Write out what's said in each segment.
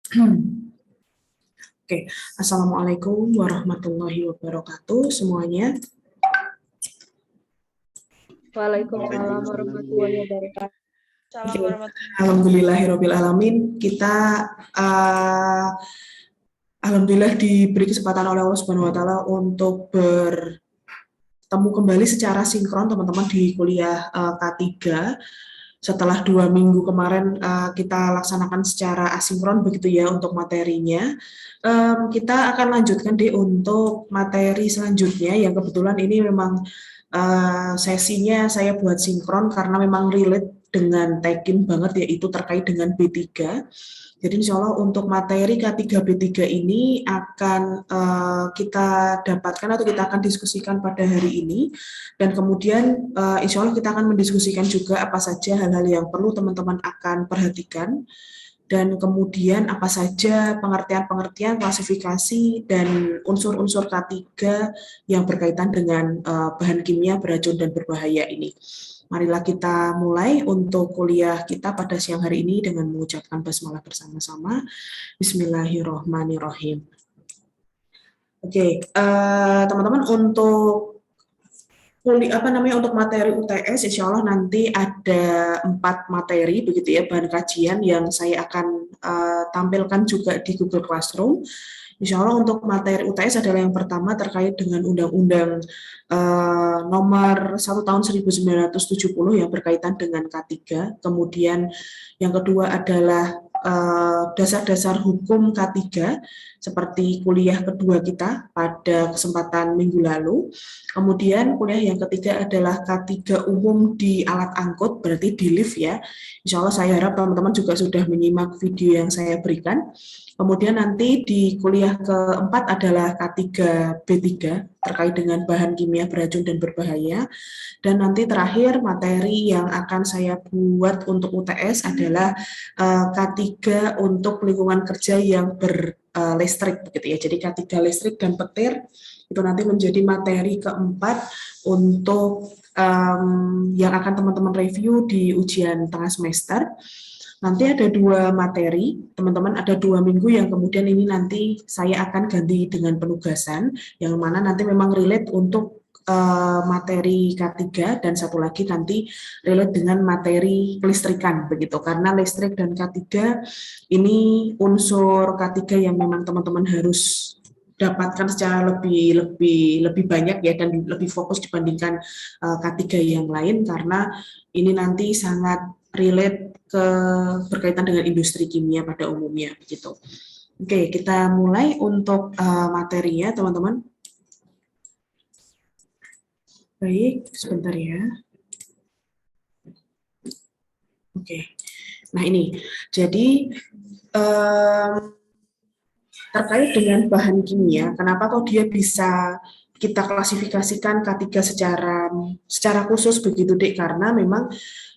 Oke, Assalamualaikum warahmatullahi wabarakatuh semuanya. Waalaikumsalam warahmatullahi wabarakatuh. Oke, alhamdulillahirabbil alamin. Kita alhamdulillah diberi kesempatan oleh Allah Subhanahu wa taala untuk bertemu kembali secara sinkron teman-teman di kuliah K3. Setelah 2 minggu kemarin kita laksanakan secara asinkron begitu ya untuk materinya. Kita akan lanjutkan deh untuk materi selanjutnya yang kebetulan ini memang sesinya saya buat sinkron karena memang relate dengan Tekin banget, yaitu terkait dengan B3. Jadi insya Allah untuk materi K3 B3 ini akan kita dapatkan atau kita akan diskusikan pada hari ini, dan kemudian insya Allah kita akan mendiskusikan juga apa saja hal-hal yang perlu teman-teman akan perhatikan, dan kemudian apa saja pengertian-pengertian, klasifikasi, dan unsur-unsur K3 yang berkaitan dengan bahan kimia beracun dan berbahaya ini. Marilah kita mulai untuk kuliah kita pada siang hari ini dengan mengucapkan basmalah bersama-sama. Bismillahirrahmanirrahim. Oke, teman-teman, untuk untuk materi UTS, insya Allah nanti ada 4 materi begitu ya, bahan kajian yang saya akan tampilkan juga di Google Classroom. Insya Allah untuk materi UTS adalah yang pertama terkait dengan Undang-Undang nomor 1 tahun 1970 yang berkaitan dengan K3. Kemudian yang kedua adalah dasar-dasar hukum K3 seperti kuliah kedua kita pada kesempatan minggu lalu. Kemudian kuliah yang ketiga adalah K3 umum di alat angkut, berarti di lift ya. Insya Allah saya harap teman-teman juga sudah menyimak video yang saya berikan. Kemudian nanti di kuliah keempat adalah K3 B3 terkait dengan bahan kimia beracun dan berbahaya. Dan nanti terakhir materi yang akan saya buat untuk UTS adalah K3 untuk lingkungan kerja yang berlistrik begitu ya. Jadi K3 listrik dan petir itu nanti menjadi materi keempat untuk yang akan teman-teman review di ujian tengah semester. Nanti ada 2 materi, teman-teman, ada 2 minggu yang kemudian ini nanti saya akan ganti dengan penugasan, yang mana nanti memang relate untuk materi K3, dan satu lagi nanti relate dengan materi kelistrikan begitu, karena listrik dan K3 ini unsur K3 yang memang teman-teman harus dapatkan secara lebih banyak ya, dan lebih fokus dibandingkan K3 yang lain, karena ini nanti sangat relate berkaitan dengan industri kimia pada umumnya begitu. Oke, kita mulai untuk materinya teman-teman. Baik, sebentar ya. Oke, nah ini jadi terkait dengan bahan kimia, kenapa kok dia bisa kita klasifikasikan K3 secara khusus begitu Dek, karena memang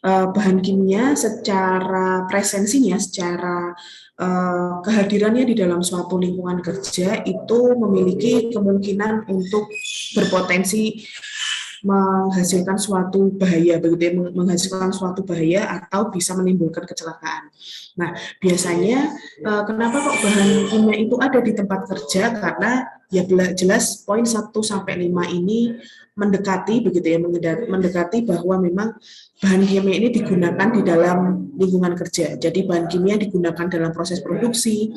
bahan kimia secara presensinya, secara kehadirannya di dalam suatu lingkungan kerja itu memiliki kemungkinan untuk berpotensi menghasilkan suatu bahaya begitu ya, menghasilkan suatu bahaya atau bisa menimbulkan kecelakaan. Nah, biasanya kenapa kok bahan kimia itu ada di tempat kerja? Karena ya jelas poin 1 sampai 5 ini mendekati begitu ya, mendekati bahwa memang bahan kimia ini digunakan di dalam lingkungan kerja. Jadi bahan kimia digunakan dalam proses produksi.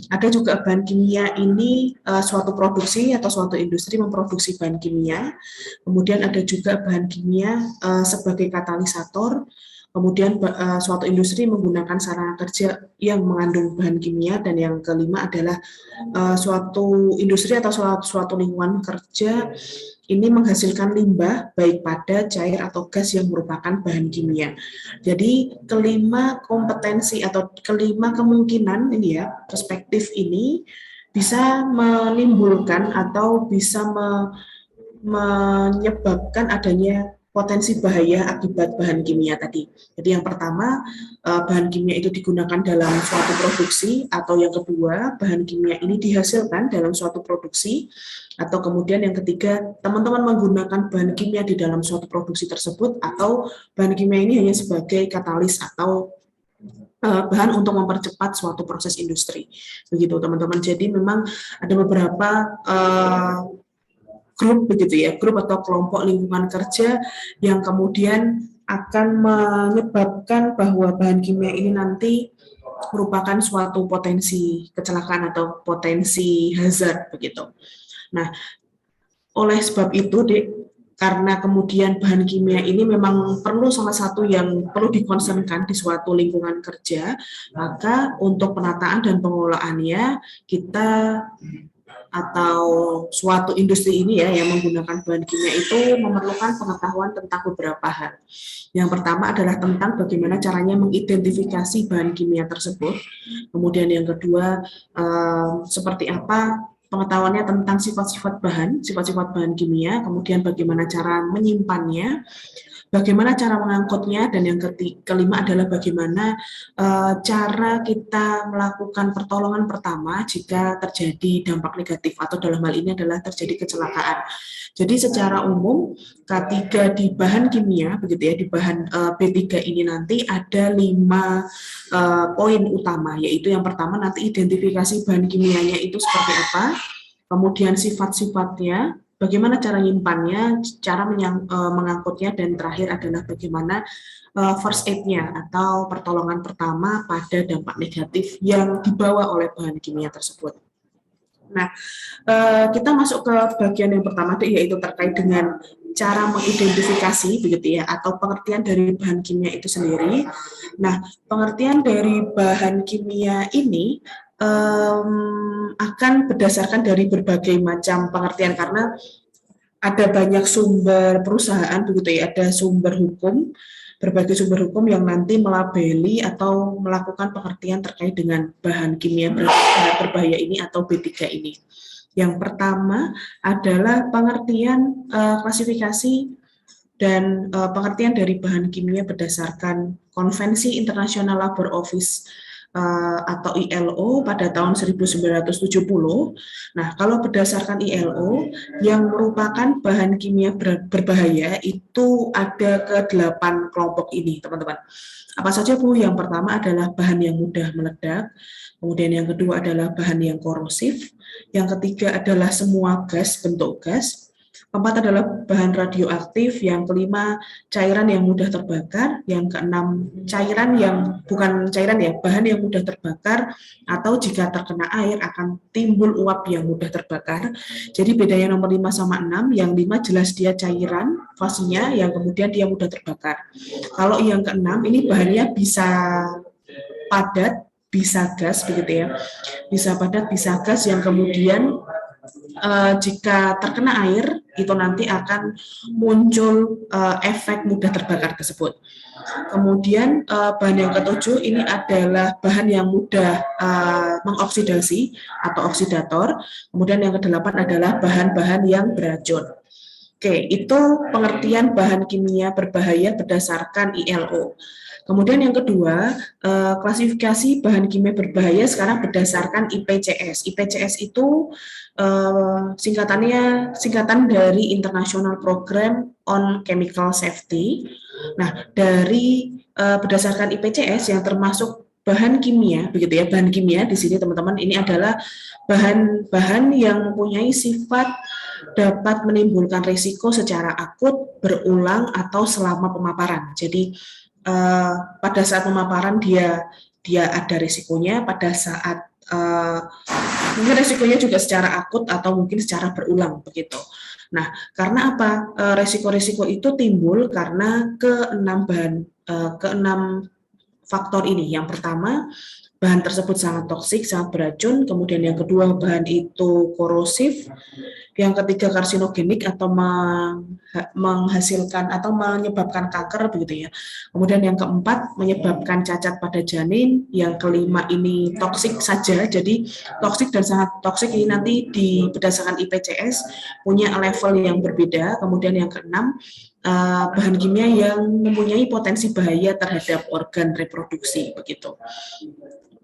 Ada juga bahan kimia ini suatu produksi atau suatu industri memproduksi bahan kimia. Kemudian ada juga bahan kimia sebagai katalisator. Kemudian suatu industri menggunakan sarana kerja yang mengandung bahan kimia, dan yang kelima adalah suatu industri atau suatu lingkungan kerja ini menghasilkan limbah baik pada cair atau gas yang merupakan bahan kimia. Jadi kelima kompetensi atau kelima kemungkinan ini ya, perspektif ini bisa menimbulkan atau bisa menyebabkan adanya potensi bahaya akibat bahan kimia tadi. Jadi yang pertama, bahan kimia itu digunakan dalam suatu produksi, atau yang kedua, bahan kimia ini dihasilkan dalam suatu produksi, atau kemudian yang ketiga, teman-teman menggunakan bahan kimia di dalam suatu produksi tersebut, atau bahan kimia ini hanya sebagai katalis atau bahan untuk mempercepat suatu proses industri. Begitu teman-teman. Jadi memang ada beberapa grup begitu ya, grup atau kelompok lingkungan kerja yang kemudian akan menyebabkan bahwa bahan kimia ini nanti merupakan suatu potensi kecelakaan atau potensi hazard begitu. Nah, oleh sebab itu, Dek, karena kemudian bahan kimia ini memang perlu salah satu yang perlu dikonsenkan di suatu lingkungan kerja, maka untuk penataan dan pengelolaannya kita atau suatu industri ini ya yang menggunakan bahan kimia itu memerlukan pengetahuan tentang beberapa hal. Yang pertama adalah tentang bagaimana caranya mengidentifikasi bahan kimia tersebut. Kemudian yang kedua, seperti apa pengetahuannya tentang sifat-sifat bahan kimia, kemudian bagaimana cara menyimpannya, bagaimana cara mengangkutnya, dan yang kelima adalah bagaimana cara kita melakukan pertolongan pertama jika terjadi dampak negatif atau dalam hal ini adalah terjadi kecelakaan. Jadi secara umum ketika di bahan kimia begitu ya, di bahan B3 ini nanti ada 5 poin utama, yaitu yang pertama nanti identifikasi bahan kimianya itu seperti apa, kemudian sifat-sifatnya, bagaimana cara nyimpannya, cara mengangkutnya, dan terakhir adalah bagaimana first aid-nya atau pertolongan pertama pada dampak negatif yang dibawa oleh bahan kimia tersebut. Nah, kita masuk ke bagian yang pertama, yaitu terkait dengan cara mengidentifikasi begitu ya, atau pengertian dari bahan kimia itu sendiri. Nah, pengertian dari bahan kimia ini akan berdasarkan dari berbagai macam pengertian, karena ada banyak sumber perusahaan begitu ya, ada sumber hukum, berbagai sumber hukum yang nanti melabeli atau melakukan pengertian terkait dengan bahan kimia berbahaya ini atau B3 ini. Yang pertama adalah pengertian klasifikasi dan pengertian dari bahan kimia berdasarkan Konvensi International Labour Office atau ILO pada tahun 1970. Nah, kalau berdasarkan ILO, yang merupakan bahan kimia berbahaya itu ada ke-8 kelompok ini, teman-teman. Apa saja, Bu? Yang pertama adalah bahan yang mudah meledak, kemudian yang kedua adalah bahan yang korosif, yang ketiga adalah semua gas, bentuk gas, keempat adalah bahan radioaktif, yang kelima cairan yang mudah terbakar, yang keenam cairan yang bukan cairan ya, bahan yang mudah terbakar atau jika terkena air akan timbul uap yang mudah terbakar. Jadi bedanya nomor 5 sama 6, yang 5 jelas dia cairan fasenya, yang kemudian dia mudah terbakar. Kalau yang keenam ini bahannya bisa padat, bisa gas begitu ya, bisa padat, bisa gas, yang kemudian jika terkena air itu nanti akan muncul efek mudah terbakar tersebut. Kemudian bahan yang ketujuh ini adalah bahan yang mudah mengoksidasi atau oksidator. Kemudian yang kedelapan adalah bahan-bahan yang beracun. Oke, itu pengertian bahan kimia berbahaya berdasarkan ILO. Kemudian yang kedua, klasifikasi bahan kimia berbahaya sekarang berdasarkan IPCS. IPCS itu singkatan dari International Program on Chemical Safety. Nah, dari berdasarkan IPCS yang termasuk bahan kimia, begitu ya, bahan kimia di sini teman-teman ini adalah bahan-bahan yang mempunyai sifat dapat menimbulkan risiko secara akut, berulang, atau selama pemaparan. Jadi pada saat pemaparan dia ada risikonya, pada saat mungkin risikonya juga secara akut atau mungkin secara berulang begitu. Nah, karena apa? Risiko-risiko itu timbul karena keenam faktor ini. Yang pertama, bahan tersebut sangat toksik, sangat beracun. Kemudian yang kedua, bahan itu korosif. Yang ketiga, karsinogenik atau menghasilkan atau menyebabkan kanker begitu ya. Kemudian yang keempat, menyebabkan cacat pada janin. Yang kelima ini toksik saja. Jadi toksik dan sangat toksik ini nanti berdasarkan IPCS punya level yang berbeda. Kemudian yang keenam, bahan kimia yang mempunyai potensi bahaya terhadap organ reproduksi begitu.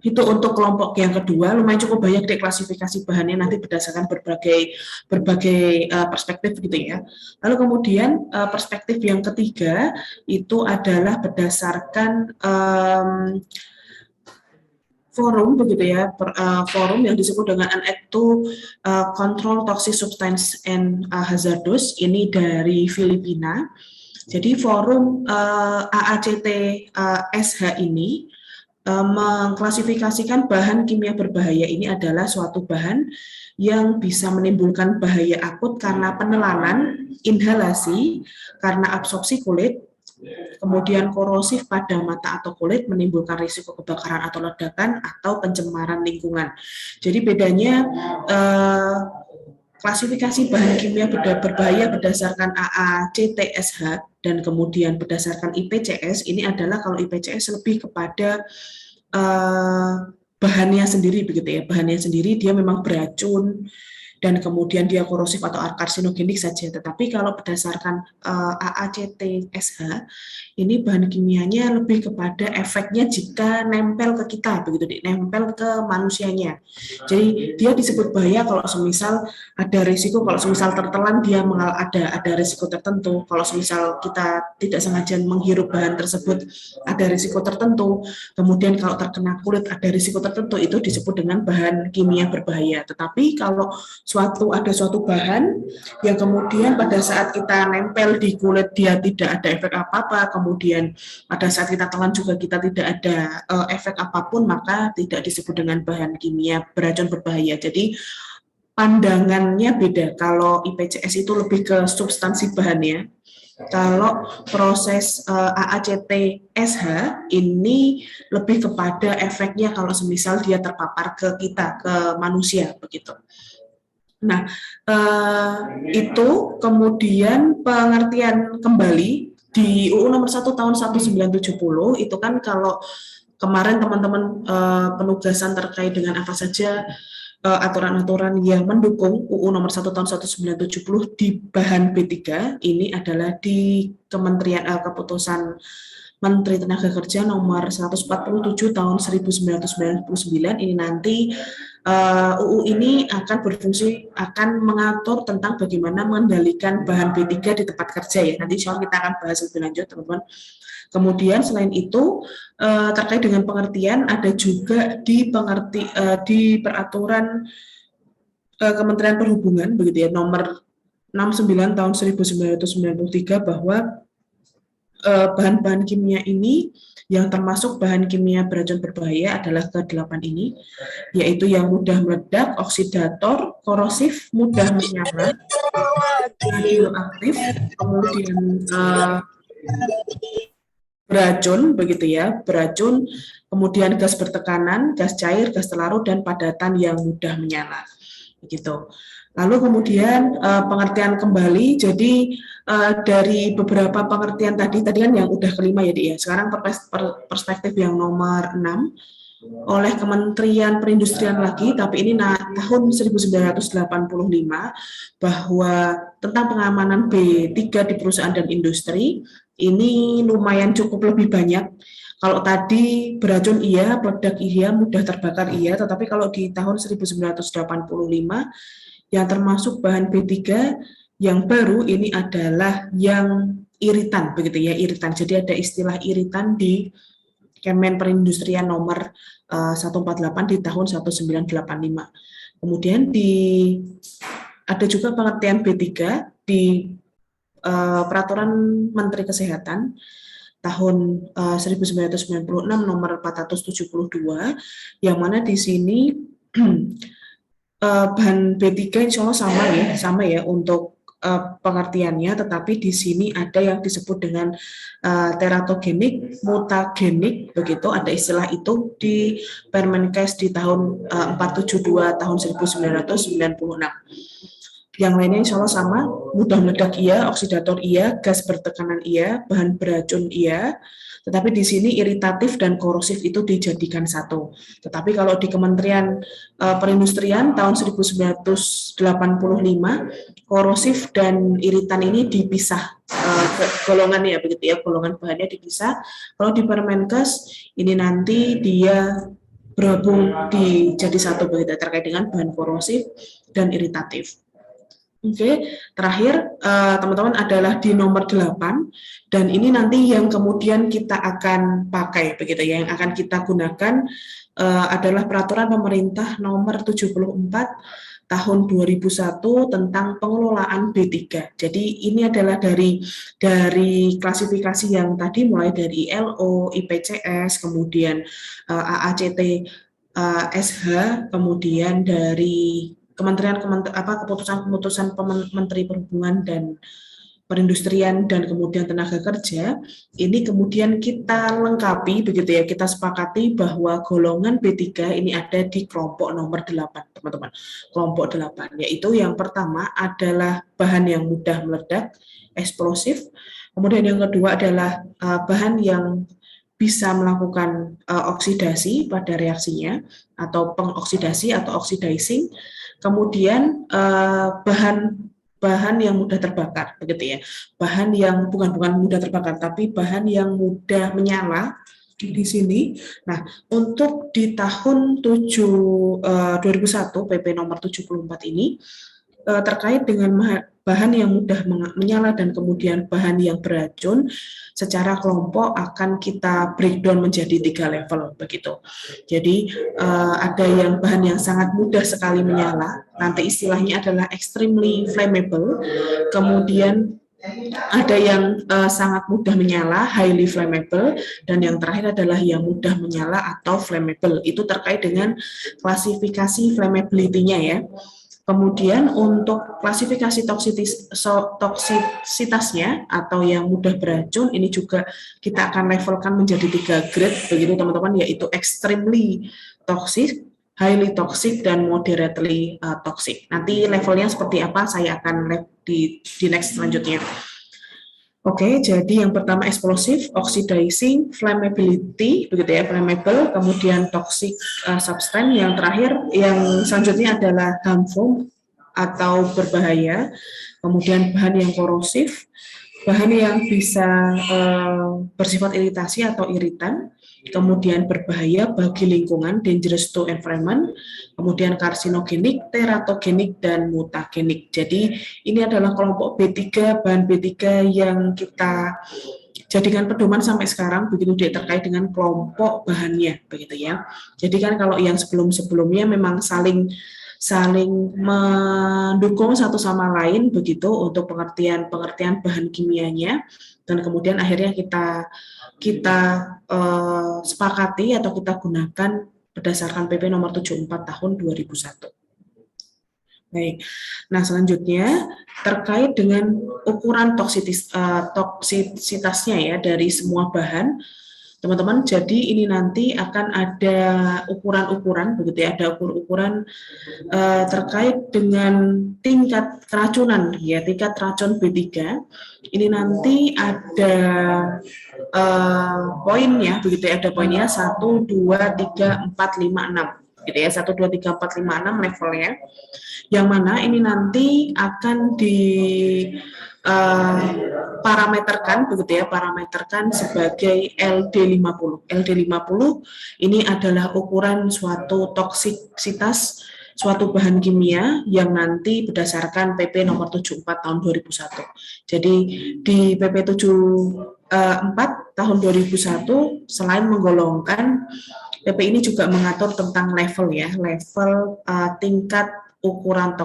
Itu untuk kelompok yang kedua, lumayan cukup banyak klasifikasi bahannya nanti berdasarkan berbagai perspektif gitu ya. Lalu kemudian perspektif yang ketiga itu adalah berdasarkan forum begitu ya, forum yang disebut dengan An Act to Control Toxic Substance and Hazardous, ini dari Filipina. Jadi forum AACT SH ini mengklasifikasikan bahan kimia berbahaya ini adalah suatu bahan yang bisa menimbulkan bahaya akut karena penelanan, inhalasi, karena absorpsi kulit, kemudian korosif pada mata atau kulit, menimbulkan risiko kebakaran atau ledakan, atau pencemaran lingkungan. Jadi bedanya klasifikasi bahan kimia berbahaya berdasarkan AACTSH dan kemudian berdasarkan IPCS, ini adalah kalau IPCS lebih kepada bahannya sendiri begitu ya, bahannya sendiri dia memang beracun dan kemudian dia korosif atau karsinogenik saja. Tetapi kalau berdasarkan AACTSH, ini bahan kimianya lebih kepada efeknya jika nempel ke kita, begitu, nempel ke manusianya. Jadi dia disebut bahaya kalau semisal ada risiko, kalau semisal tertelan dia ada risiko tertentu. Kalau semisal kita tidak sengaja menghirup bahan tersebut ada risiko tertentu. Kemudian kalau terkena kulit ada risiko tertentu, itu disebut dengan bahan kimia berbahaya. Tetapi kalau ada suatu bahan yang kemudian pada saat kita nempel di kulit dia tidak ada efek apa-apa, kemudian pada saat kita telan juga kita tidak ada efek apapun, maka tidak disebut dengan bahan kimia beracun berbahaya. Jadi pandangannya beda. Kalau IPCS itu lebih ke substansi bahannya. Kalau proses AACTSH ini lebih kepada efeknya kalau semisal dia terpapar ke kita, ke manusia begitu. Nah, itu kemudian pengertian kembali di UU nomor 1 tahun 1970 itu kan kalau kemarin teman-teman penugasan terkait dengan apa saja aturan-aturan yang mendukung UU nomor 1 tahun 1970 di bahan B3 ini adalah di Kementerian Keputusan Menteri Tenaga Kerja nomor 147 tahun 1999 ini nanti UU ini akan berfungsi, akan mengatur tentang bagaimana mengendalikan bahan B3 di tempat kerja ya. Nanti insya Allah kita akan bahas lebih lanjut teman-teman. Kemudian selain itu terkait dengan pengertian ada juga di peraturan Kementerian Perhubungan begitu ya nomor 69 tahun 1993 bahwa bahan-bahan kimia ini yang termasuk bahan kimia beracun berbahaya adalah ke-8 ini, yaitu yang mudah meledak, oksidator, korosif, mudah menyala, radioaktif, kemudian beracun, begitu ya, beracun, kemudian gas bertekanan, gas cair, gas terlarut, dan padatan yang mudah menyala, begitu. Lalu kemudian pengertian kembali, jadi dari beberapa pengertian tadi kan yang udah kelima ya, Dik ya. Sekarang perspektif yang nomor 6 oleh Kementerian Perindustrian lagi, tapi ini tahun 1985 bahwa tentang pengamanan B3 di perusahaan dan industri ini lumayan cukup lebih banyak. Kalau tadi beracun iya, peledak iya, mudah terbakar iya, tetapi kalau di tahun 1985 yang termasuk bahan B3 yang baru ini adalah yang iritan begitu ya, iritan. Jadi ada istilah iritan di Kemen Perindustrian nomor 148 di tahun 1985. Kemudian ada juga pengertian B3 di Peraturan Menteri Kesehatan tahun 1996 nomor 472 yang mana di sini bahan B3 insya Allah sama ya untuk pengertiannya, tetapi di sini ada yang disebut dengan teratogenik, mutagenik, begitu, ada istilah itu di Permenkes di tahun 472 tahun 1996. Yang lainnya insya Allah sama, mudah meledak iya, oksidator iya, gas bertekanan iya, bahan beracun iya, tetapi di sini iritatif dan korosif itu dijadikan satu. Tetapi kalau di Kementerian Perindustrian tahun 1985, korosif dan iritan ini dipisah golongannya begitu ya, golongan bahannya dipisah. Kalau di Permenkes ini nanti dia bergabung jadi satu begitu terkait dengan bahan korosif dan iritatif. Oke, terakhir teman-teman adalah di nomor 8 dan ini nanti yang kemudian kita akan pakai begitu ya, yang akan kita gunakan adalah peraturan pemerintah nomor 74 tahun 2001 tentang pengelolaan B3. Jadi ini adalah dari klasifikasi yang tadi mulai dari ILO, IPCS, kemudian AACT, SH, kemudian dari keputusan-keputusan Menteri Perhubungan dan Perindustrian dan kemudian tenaga kerja, ini kemudian kita lengkapi begitu ya, kita sepakati bahwa golongan B3 ini ada di kelompok nomor 8, teman-teman. Kelompok 8, yaitu yang pertama adalah bahan yang mudah meledak, eksplosif. Kemudian yang kedua adalah bahan yang bisa melakukan oksidasi pada reaksinya atau pengoksidasi atau oxidizing. Kemudian bahan yang mudah terbakar, begitu ya. Bahan yang bukan mudah terbakar, tapi bahan yang mudah menyala di sini. Nah, untuk di tahun 2001 PP nomor 74 ini terkait dengan bahan yang mudah menyala dan kemudian bahan yang beracun, secara kelompok akan kita breakdown menjadi 3 level begitu. Jadi ada yang bahan yang sangat mudah sekali menyala, nanti istilahnya adalah extremely flammable. Kemudian ada yang sangat mudah menyala, highly flammable, dan yang terakhir adalah yang mudah menyala atau flammable. Itu terkait dengan klasifikasi flammability-nya ya. Kemudian untuk klasifikasi toksisitasnya atau yang mudah beracun, ini juga kita akan levelkan menjadi 3 grade, begitu teman-teman, yaitu extremely toxic, highly toxic, dan moderately toxic. Nanti levelnya seperti apa saya akan di next selanjutnya. Oke, jadi yang pertama eksplosif, oxidizing, flammability, begitu ya, flammable, kemudian toxic substance, yang terakhir, yang selanjutnya adalah harmful atau berbahaya, kemudian bahan yang korosif, bahan yang bisa bersifat iritasi atau iritan, kemudian berbahaya bagi lingkungan, dangerous to environment, kemudian karsinogenik, teratogenik, dan mutagenik. Jadi ini adalah kelompok B3, bahan B3 yang kita jadikan pedoman sampai sekarang begitu dia terkait dengan kelompok bahannya begitu ya. Jadi kan kalau yang sebelum-sebelumnya memang saling mendukung satu sama lain begitu untuk pengertian bahan kimianya, dan kemudian akhirnya kita sepakati atau kita gunakan berdasarkan PP nomor 74 tahun 2001. Baik. Nah, selanjutnya terkait dengan ukuran toksisitasnya ya dari semua bahan. Teman-teman, jadi ini nanti akan ada ukuran-ukuran begitu ya, ada ukuran terkait dengan tingkat keracunan ya, tingkat racun B3. Ini nanti ada poinnya begitu ya, ada poinnya 1 2 3 4 5 6 gitu ya, 1 2 3 4 5 6 levelnya. Yang mana ini nanti akan di parameterkan begitu ya, parameterkan sebagai LD50. LD50 ini adalah ukuran suatu toksisitas suatu bahan kimia yang nanti berdasarkan PP nomor 74 tahun 2001. Jadi di PP 74 tahun 2001 selain menggolongkan, PP ini juga mengatur tentang level ya, level tingkat ukuran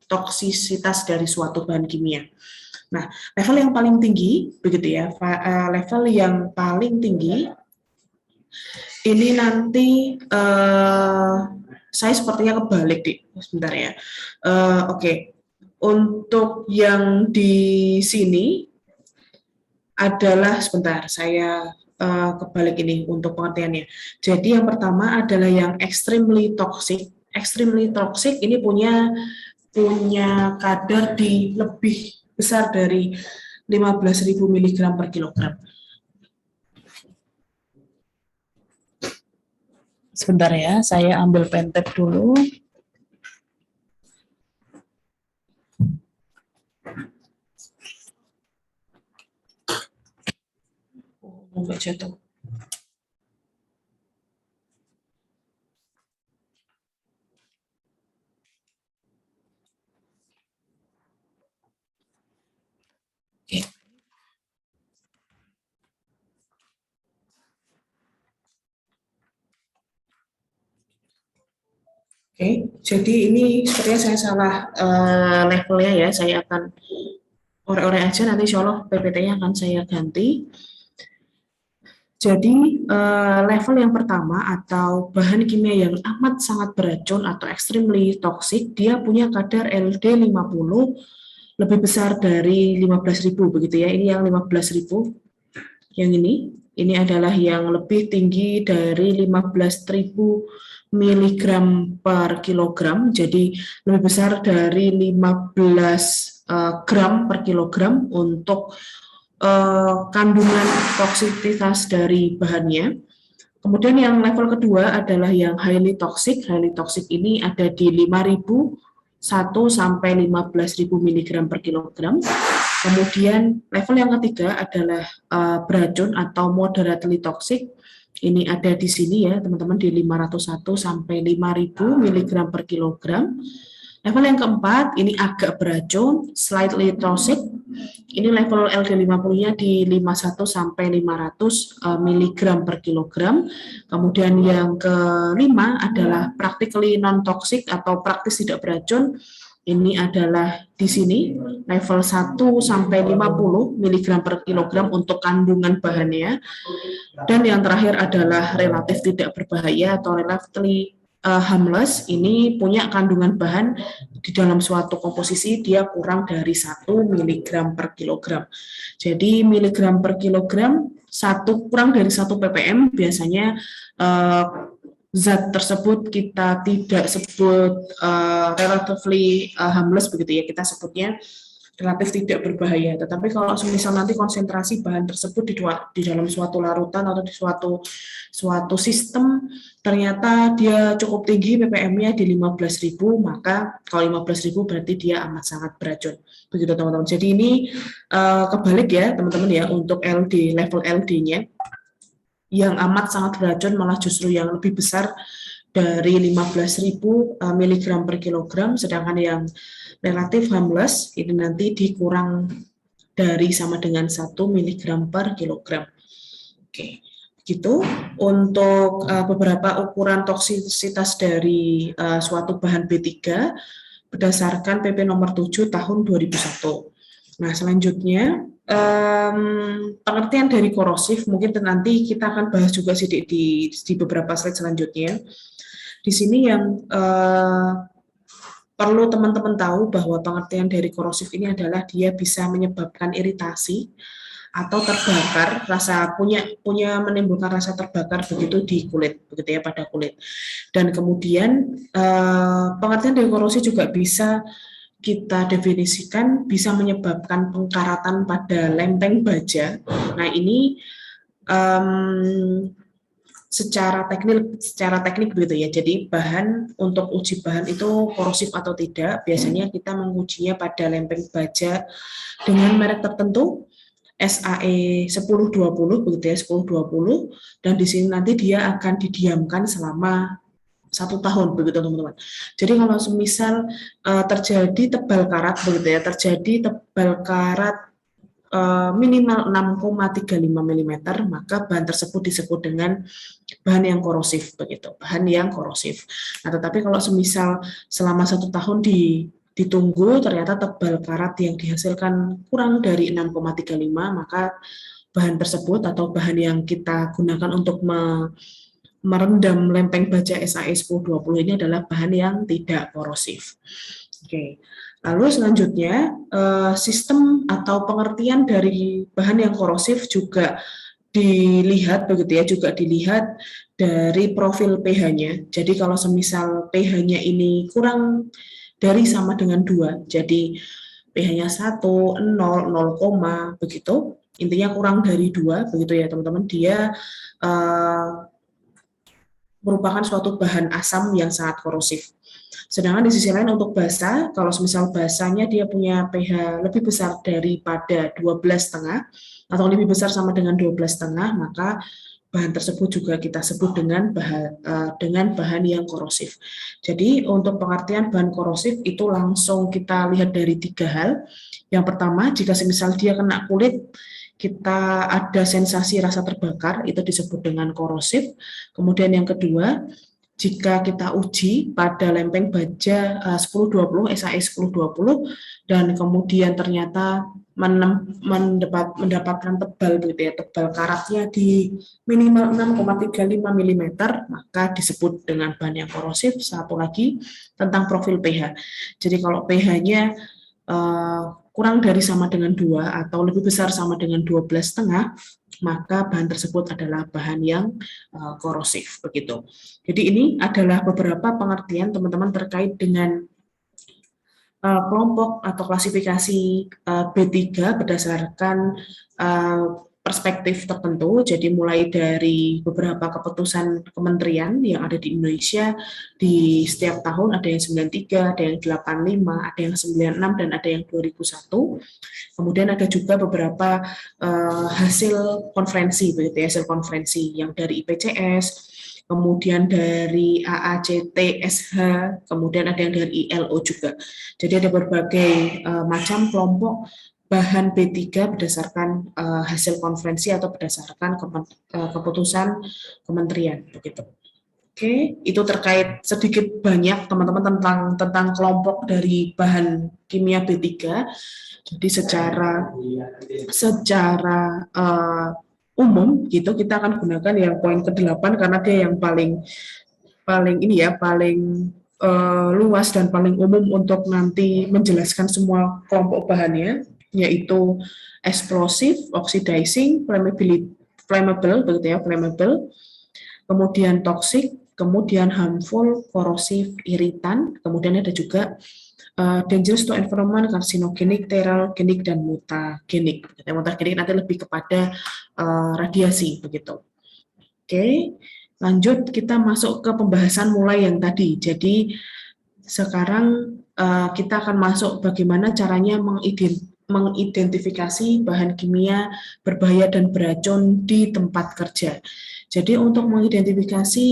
toksisitas dari suatu bahan kimia. Nah, level yang paling tinggi, begitu ya, level yang paling tinggi ini nanti saya sepertinya kebalik di sebentar ya. Oke. Untuk yang di sini adalah sebentar saya kebalik ini untuk pengertiannya. Jadi yang pertama adalah yang extremely toxic. Extremely toxic ini punya kadar di lebih besar dari 15.000 mg per kilogram. Sebentar ya, saya ambil pentab dulu. Enggak jatuh. Oke. Oke, jadi ini sepertinya saya salah levelnya ya. Saya akan orek-orek aja, nanti insya Allah PPT-nya akan saya ganti. Jadi level yang pertama atau bahan kimia yang amat sangat beracun atau extremely toxic, dia punya kadar LD50 lebih besar dari 15.000 begitu ya. Ini yang 15.000. Yang ini adalah yang lebih tinggi dari 15.000 miligram per kilogram, jadi lebih besar dari 15 gram per kilogram untuk kandungan toksisitas dari bahannya. Kemudian yang level kedua adalah yang highly toxic. Highly toxic ini ada di 5.001 sampai 15.000 miligram per kilogram. Kemudian level yang ketiga adalah beracun atau moderately toxic. Ini ada di sini ya teman-teman, di 501 sampai 5.000 miligram per kilogram. Level yang keempat, ini agak beracun, slightly toxic. Ini level LD50-nya di 51 sampai 500 mg per kilogram. Kemudian yang kelima adalah practically non-toxic atau praktis tidak beracun. Ini adalah di sini level 1 sampai 50 mg per kilogram untuk kandungan bahannya. Dan yang terakhir adalah relatif tidak berbahaya atau relatively harmless. Ini punya kandungan bahan di dalam suatu komposisi dia kurang dari 1 mg per kilogram. Jadi miligram per kilogram kurang dari 1 ppm biasanya zat tersebut kita tidak sebut relatively harmless begitu ya, kita sebutnya relatif tidak berbahaya. Tetapi kalau misal nanti konsentrasi bahan tersebut di dalam suatu larutan atau di suatu sistem ternyata dia cukup tinggi ppm-nya di 15.000, maka kalau 15.000 berarti dia amat sangat beracun. Begitu teman-teman. Jadi ini kebalik ya teman-teman ya, untuk LD, level LD-nya yang amat sangat beracun malah justru yang lebih besar dari 15.000 mg per kilogram, sedangkan yang relatif harmless ini nanti dikurang dari sama dengan 1 mg per kilogram. Oke, begitu untuk beberapa ukuran toksisitas dari suatu bahan B3 berdasarkan PP nomor 7 tahun 2001. Nah, selanjutnya pengertian dari korosif mungkin nanti kita akan bahas juga di beberapa slide selanjutnya. Di sini yang perlu teman-teman tahu bahwa pengertian dari korosif ini adalah dia bisa menyebabkan iritasi atau terbakar, menimbulkan rasa terbakar begitu di kulit, begitu ya, pada kulit. Dan kemudian pengertian dari korosif juga bisa kita definisikan bisa menyebabkan pengkaratan pada lempeng baja. Nah ini secara teknik begitu ya. Jadi bahan untuk uji bahan itu korosif atau tidak, biasanya kita mengujinya pada lempeng baja dengan merek tertentu, SAE 1020 begitu ya, 1020, dan di sini nanti dia akan didiamkan selama 1 tahun begitu teman-teman. Jadi kalau semisal terjadi tebal karat begitu ya, terjadi tebal karat minimal 6,35 mm, maka bahan tersebut disebut dengan bahan yang korosif begitu, bahan yang korosif. Nah, tetapi kalau semisal selama 1 tahun ditunggu ternyata tebal karat yang dihasilkan kurang dari 6,35, maka bahan tersebut atau bahan yang kita gunakan untuk merendam lempeng baja SAE 1020 ini adalah bahan yang tidak korosif. Oke. Lalu selanjutnya sistem atau pengertian dari bahan yang korosif juga dilihat begitu ya, juga dilihat dari profil pH-nya. Jadi kalau semisal pH-nya ini kurang dari sama dengan 2, jadi pH-nya 1, 0, 0, begitu, intinya kurang dari 2 begitu ya teman-teman, dia merupakan suatu bahan asam yang sangat korosif. Sedangkan di sisi lain untuk basa, kalau misal basanya dia punya pH lebih besar daripada 12,5 atau lebih besar sama dengan 12,5, maka bahan tersebut juga kita sebut dengan bahan yang korosif. Jadi untuk pengertian bahan korosif itu langsung kita lihat dari 3 hal. Yang pertama, jika semisal dia kena kulit, kita ada sensasi rasa terbakar, itu disebut dengan korosif. Kemudian yang kedua, jika kita uji pada lempeng baja 1020, SAE 1020, dan kemudian ternyata mendapatkan tebal begitu ya, tebal karatnya di minimal 6,35 mm, maka disebut dengan bahan yang korosif. Satu lagi tentang profil pH. Jadi kalau pH-nya kurang dari sama dengan 2 atau lebih besar sama dengan 12,5, maka bahan tersebut adalah bahan yang korosif begitu. Jadi ini adalah beberapa pengertian teman-teman terkait dengan kelompok atau klasifikasi B3 berdasarkan perspektif tertentu. Jadi mulai dari beberapa keputusan kementerian yang ada di Indonesia di setiap tahun, ada yang 93, ada yang 85, ada yang 96, dan ada yang 2001. Kemudian ada juga beberapa hasil konferensi, begitu ya, hasil konferensi yang dari IPCS, kemudian dari AACTSH, kemudian ada yang dari ILO juga. Jadi ada berbagai macam kelompok bahan B3 berdasarkan hasil konferensi atau berdasarkan keputusan kementerian begitu. Oke, itu terkait sedikit banyak teman-teman tentang kelompok dari bahan kimia B3. Jadi secara umum gitu kita akan gunakan yang poin ke-8 karena dia yang paling ini ya, paling luas dan paling umum untuk nanti menjelaskan semua kelompok bahannya, yaitu explosive, oxidizing, flammable begitu ya, flammable, kemudian toxic, kemudian harmful, korosif, iritan, kemudian ada juga dangerous to environment, carcinogenic, teralgenik, dan mutagenik. Mutagenik nanti lebih kepada radiasi begitu. Oke, lanjut kita masuk ke pembahasan mulai yang tadi. Jadi sekarang kita akan masuk bagaimana caranya mengidentifikasi bahan kimia berbahaya dan beracun di tempat kerja. Jadi untuk mengidentifikasi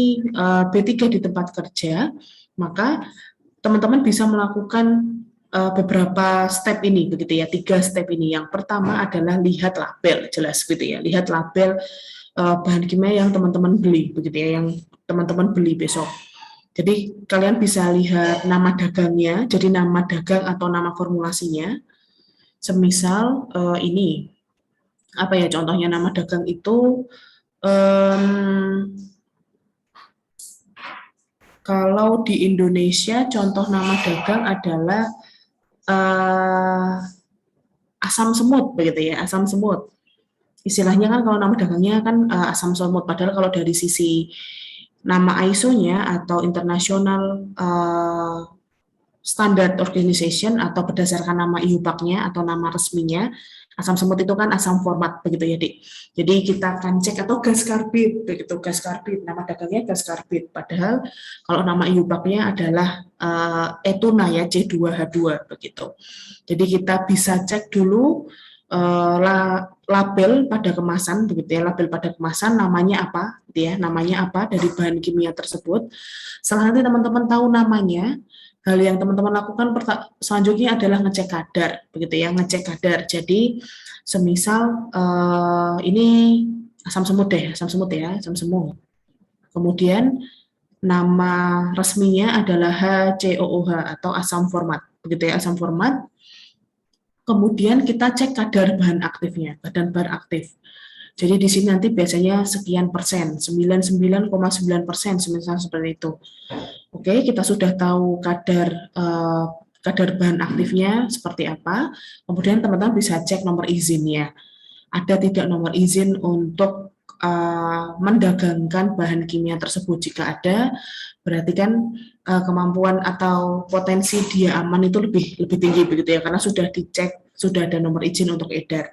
B3 di tempat kerja, maka teman-teman bisa melakukan beberapa step ini begitu ya, 3 step ini. Yang pertama adalah lihat label, jelas gitu ya, lihat label bahan kimia yang teman-teman beli begitu ya, yang teman-teman beli besok. Jadi kalian bisa lihat nama dagangnya, jadi nama dagang atau nama formulasinya. Semisal ini apa ya contohnya, nama dagang itu kalau di Indonesia contoh nama dagang adalah asam semut begitu ya, asam semut. Istilahnya kan kalau nama dagangnya kan asam semut, padahal kalau dari sisi nama ISO-nya atau International Standard Organization atau berdasarkan nama IUPAC-nya atau nama resminya, asam semut itu kan asam format begitu ya, Dik. Jadi kita akan cek, atau gas karbit begitu, gas karbit, nama dagangnya gas karbit. Padahal kalau nama IUPAC-nya adalah etuna ya, C2H2 begitu. Jadi kita bisa cek dulu label pada kemasan begitu ya, label pada kemasan namanya apa gitu ya, namanya apa dari bahan kimia tersebut. Setelah nanti teman-teman tahu namanya, hal yang teman-teman lakukan selanjutnya adalah ngecek kadar begitu ya, ngecek kadar. Jadi semisal ini asam semut deh, asam semut ya, asam semut. Kemudian nama resminya adalah HCOOH atau asam format begitu ya, asam format. Kemudian kita cek kadar bahan aktifnya, bahan aktif. Jadi di sini nanti biasanya sekian persen, 99,9%, semisal seperti itu. Oke, kita sudah tahu kadar bahan aktifnya seperti apa. Kemudian teman-teman bisa cek nomor izinnya. Ada tidak nomor izin untuk mendagangkan bahan kimia tersebut? Jika ada, berarti kan kemampuan atau potensi dia aman itu lebih tinggi begitu ya, karena sudah dicek, sudah ada nomor izin untuk edar.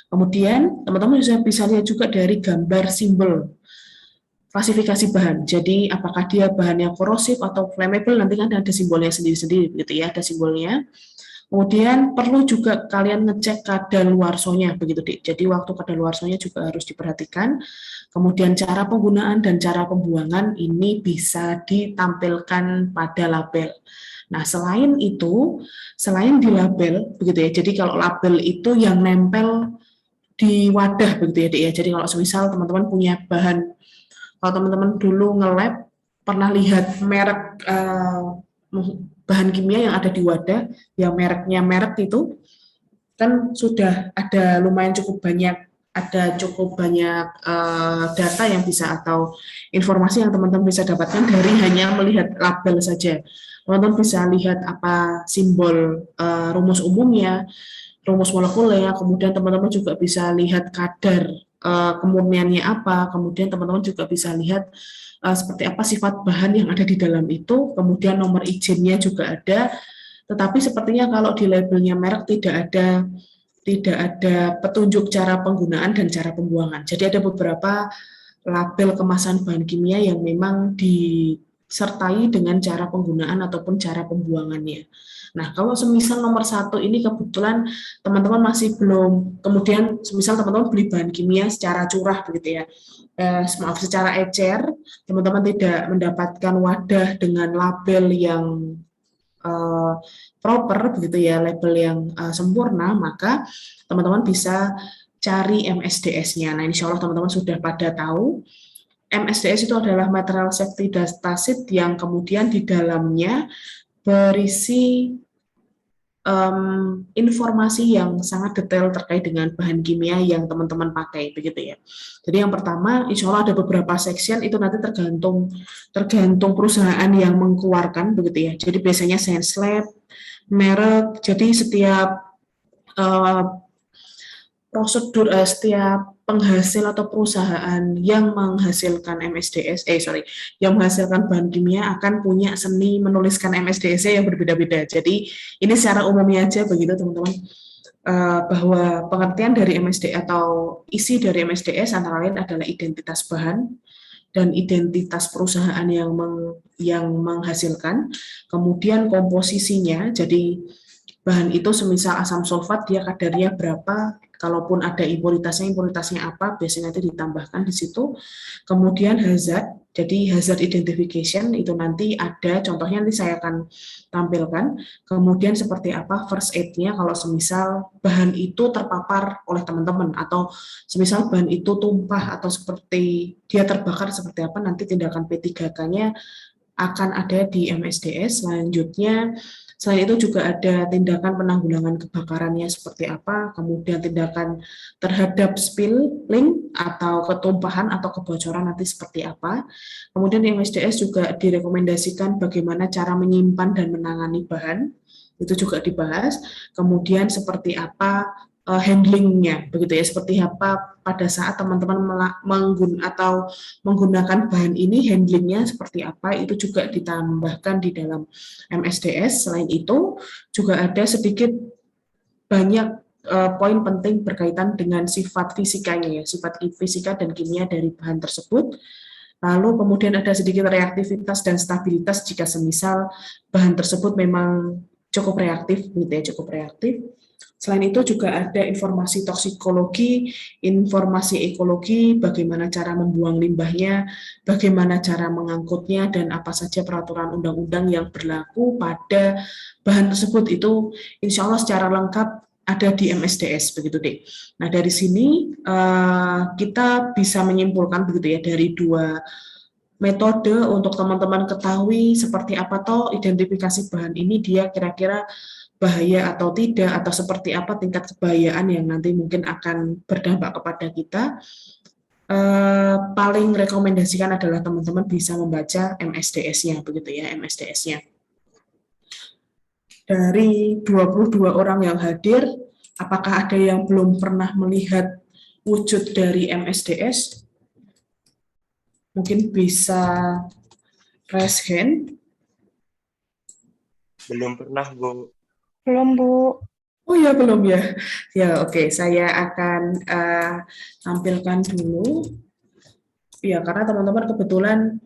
Kemudian teman-teman bisa lihat juga dari gambar simbol klasifikasi bahan. Jadi apakah dia bahan yang korosif atau flammable, nanti kan ada simbolnya sendiri-sendiri begitu ya, ada simbolnya. Kemudian perlu juga kalian ngecek kadaluarsonya begitu, Dik. Jadi waktu kadaluarsonya juga harus diperhatikan. Kemudian cara penggunaan dan cara pembuangan ini bisa ditampilkan pada label. Nah, selain itu, selain di label begitu ya. Jadi kalau label itu yang nempel di wadah begitu ya, Dik ya. Jadi kalau semisal teman-teman punya bahan, kalau teman-teman dulu nge-lab pernah lihat merek bahan kimia yang ada di wadah, yang mereknya merek itu, kan sudah ada lumayan cukup banyak, data yang bisa atau informasi yang teman-teman bisa dapatkan dari hanya melihat label saja. Teman-teman bisa lihat apa simbol rumus umumnya, rumus molekuler, kemudian teman-teman juga bisa lihat kadar kemurniannya apa, kemudian teman-teman juga bisa lihat seperti apa sifat bahan yang ada di dalam itu, kemudian nomor izinnya juga ada, tetapi sepertinya kalau di labelnya merek tidak ada petunjuk cara penggunaan dan cara pembuangan. Jadi ada beberapa label kemasan bahan kimia yang memang disertai dengan cara penggunaan ataupun cara pembuangannya. Nah, kalau semisal nomor satu ini kebetulan teman-teman masih belum, kemudian semisal teman-teman beli bahan kimia secara curah begitu ya, maaf secara ecer, teman-teman tidak mendapatkan wadah dengan label yang proper begitu ya, label yang sempurna, maka teman-teman bisa cari MSDS-nya. Nah, insya Allah teman-teman sudah pada tahu MSDS itu adalah Material Safety Data Sheet yang kemudian di dalamnya berisi informasi yang sangat detail terkait dengan bahan kimia yang teman-teman pakai begitu ya. Jadi yang pertama, insya Allah ada beberapa section itu nanti tergantung perusahaan yang mengeluarkan begitu ya. Jadi biasanya Science Lab, merek. Jadi setiap uh, prosedur setiap penghasil atau perusahaan yang menghasilkan yang menghasilkan bahan kimia akan punya seni menuliskan MSDS yang berbeda-beda. Jadi ini secara umumnya aja begitu teman-teman, bahwa pengertian dari MSD atau isi dari MSDS antara lain adalah identitas bahan dan identitas perusahaan yang menghasilkan, kemudian komposisinya, jadi bahan itu semisal asam sulfat dia kadarnya berapa, kalaupun ada impuritasnya apa, biasanya nanti ditambahkan di situ. Kemudian hazard, jadi hazard identification itu nanti ada, contohnya nanti saya akan tampilkan. Kemudian seperti apa first aid-nya kalau semisal bahan itu terpapar oleh teman-teman, atau semisal bahan itu tumpah atau seperti dia terbakar seperti apa, nanti tindakan P3K-nya akan ada di MSDS. Selanjutnya, selain itu juga ada tindakan penanggulangan kebakarannya seperti apa, kemudian tindakan terhadap spilling atau ketumpahan atau kebocoran nanti seperti apa. Kemudian di MSDS juga direkomendasikan bagaimana cara menyimpan dan menangani bahan, itu juga dibahas. Kemudian seperti apa handlingnya, begitu ya, seperti apa pada saat teman-teman menggunakan bahan ini, handlingnya seperti apa, itu juga ditambahkan di dalam MSDS. Selain itu juga ada sedikit banyak poin penting berkaitan dengan sifat fisikanya ya, sifat fisika dan kimia dari bahan tersebut. Lalu kemudian ada sedikit reaktivitas dan stabilitas jika semisal bahan tersebut memang cukup reaktif, gitu ya, cukup reaktif. Selain itu juga ada informasi toksikologi, informasi ekologi, bagaimana cara membuang limbahnya, bagaimana cara mengangkutnya, dan apa saja peraturan undang-undang yang berlaku pada bahan tersebut. Itu insya Allah secara lengkap ada di MSDS, begitu deh. Nah, dari sini kita bisa menyimpulkan begitu ya, dari dua metode untuk teman-teman ketahui seperti apa toh identifikasi bahan ini, dia kira-kira bahaya atau tidak, atau seperti apa tingkat kebahayaan yang nanti mungkin akan berdampak kepada kita. Paling rekomendasikan adalah teman-teman bisa membaca MSDS-nya, begitu ya, MSDS-nya. Dari 22 orang yang hadir, apakah ada yang belum pernah melihat wujud dari MSDS? Mungkin bisa raise hand. Belum pernah, Bu. Belum, Bu. Oh ya, belum ya. Ya, oke. Saya akan tampilkan dulu. Ya, karena teman-teman kebetulan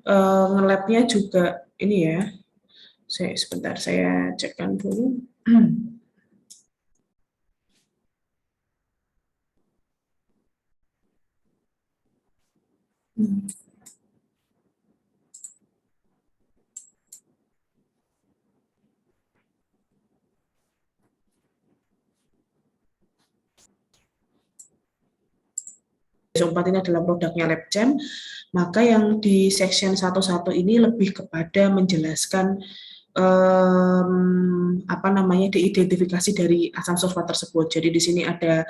nge-lab-nya juga ini ya. Sebentar, saya cekkan dulu. H2SO4 ini adalah produknya LabChem, maka yang di section 11 ini lebih kepada menjelaskan diidentifikasi dari asam sulfat tersebut. Jadi di sini ada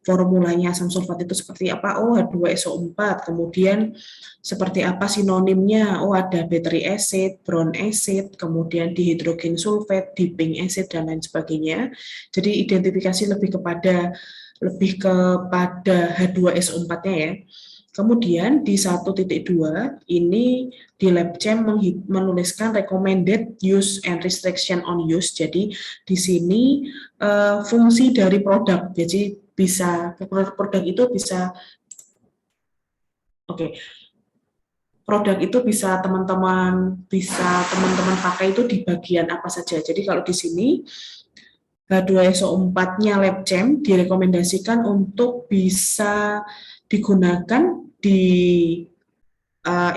formulanya asam sulfat itu seperti apa? Oh, H2SO4. Kemudian seperti apa sinonimnya? Oh, ada battery acid, brown acid, kemudian dihidrogen sulfat, dipping acid dan lain sebagainya. Jadi identifikasi lebih kepada H2SO4-nya ya. Kemudian di 1.2 ini di LabChem menuliskan recommended use and restriction on use. Jadi di sini fungsi dari produk. Jadi produk itu bisa produk itu bisa teman-teman pakai itu di bagian apa saja. Jadi kalau di sini H2SO4-nya LabChem direkomendasikan untuk bisa digunakan di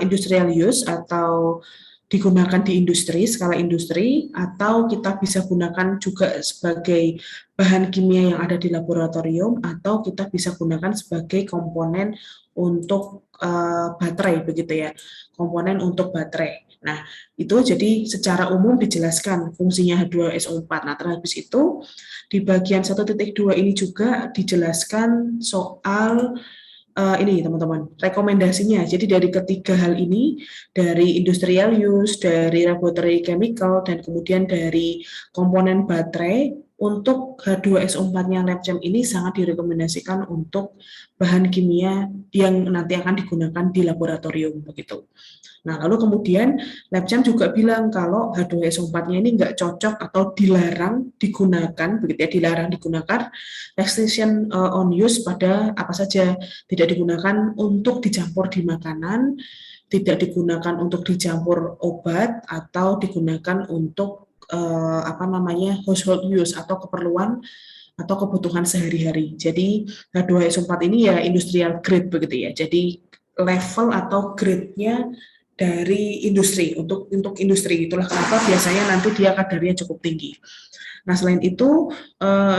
industrial use atau digunakan di industri, skala industri, atau kita bisa gunakan juga sebagai bahan kimia yang ada di laboratorium, atau kita bisa gunakan sebagai komponen untuk baterai, begitu ya, komponen untuk baterai. Nah, itu jadi secara umum dijelaskan fungsinya H2SO4. Nah, terhabis itu, di bagian 1.2 ini juga dijelaskan soal ini teman-teman, rekomendasinya. Jadi dari ketiga hal ini, dari industrial use, dari laboratory chemical, dan kemudian dari komponen baterai, untuk H2SO4-nya LabChem ini sangat direkomendasikan untuk bahan kimia yang nanti akan digunakan di laboratorium begitu. Nah, lalu kemudian LabChem juga bilang kalau H2SO4-nya ini nggak cocok atau dilarang digunakan, begitu ya, dilarang digunakan, restriction on use pada apa saja, tidak digunakan untuk dicampur di makanan, tidak digunakan untuk dicampur obat, atau digunakan untuk household use atau keperluan atau kebutuhan sehari-hari. Jadi H2SO4 ini ya industrial grade begitu ya. Jadi level atau grade-nya dari industri untuk industri, itulah kenapa biasanya nanti dia kadarnya cukup tinggi. Nah, selain itu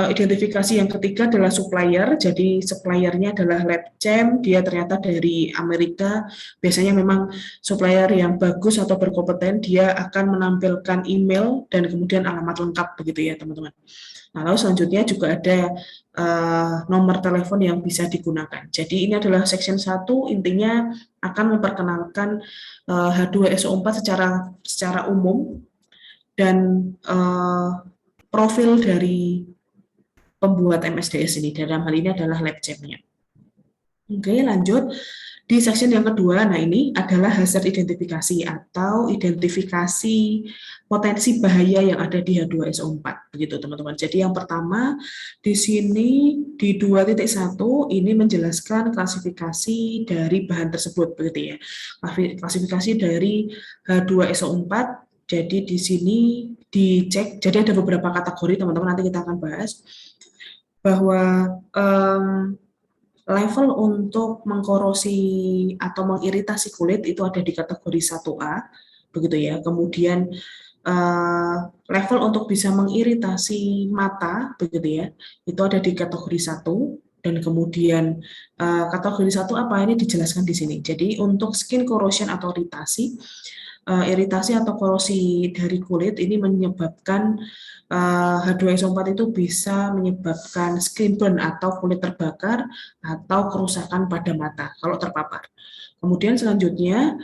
identifikasi yang ketiga adalah supplier. Jadi suppliernya adalah LabChem, dia ternyata dari Amerika. Biasanya memang supplier yang bagus atau berkompeten, dia akan menampilkan email dan kemudian alamat lengkap begitu ya teman-teman. Nah, lalu selanjutnya juga ada nomor telepon yang bisa digunakan. Jadi ini adalah section 1, intinya akan memperkenalkan H2SO4 secara umum dan profil dari pembuat MSDS ini. Dalam hal ini adalah LabChem-nya. Oke, lanjut. Di section yang kedua, nah ini adalah hazard identifikasi atau identifikasi potensi bahaya yang ada di H2SO4, begitu teman-teman. Jadi yang pertama di sini di 2.1 ini menjelaskan klasifikasi dari bahan tersebut, begitu ya. Klasifikasi dari H2SO4. Jadi di sini dicek. Jadi ada beberapa kategori teman-teman. Nanti kita akan bahas bahwa level untuk mengkorosi atau mengiritasi kulit itu ada di kategori 1A, begitu ya. Kemudian level untuk bisa mengiritasi mata, begitu ya, itu ada di kategori 1. Dan kemudian kategori 1 apa ini dijelaskan di sini. Jadi untuk skin corrosion atau iritasi atau korosi dari kulit ini menyebabkan H2SO4 itu bisa menyebabkan skin burn atau kulit terbakar atau kerusakan pada mata kalau terpapar. Kemudian selanjutnya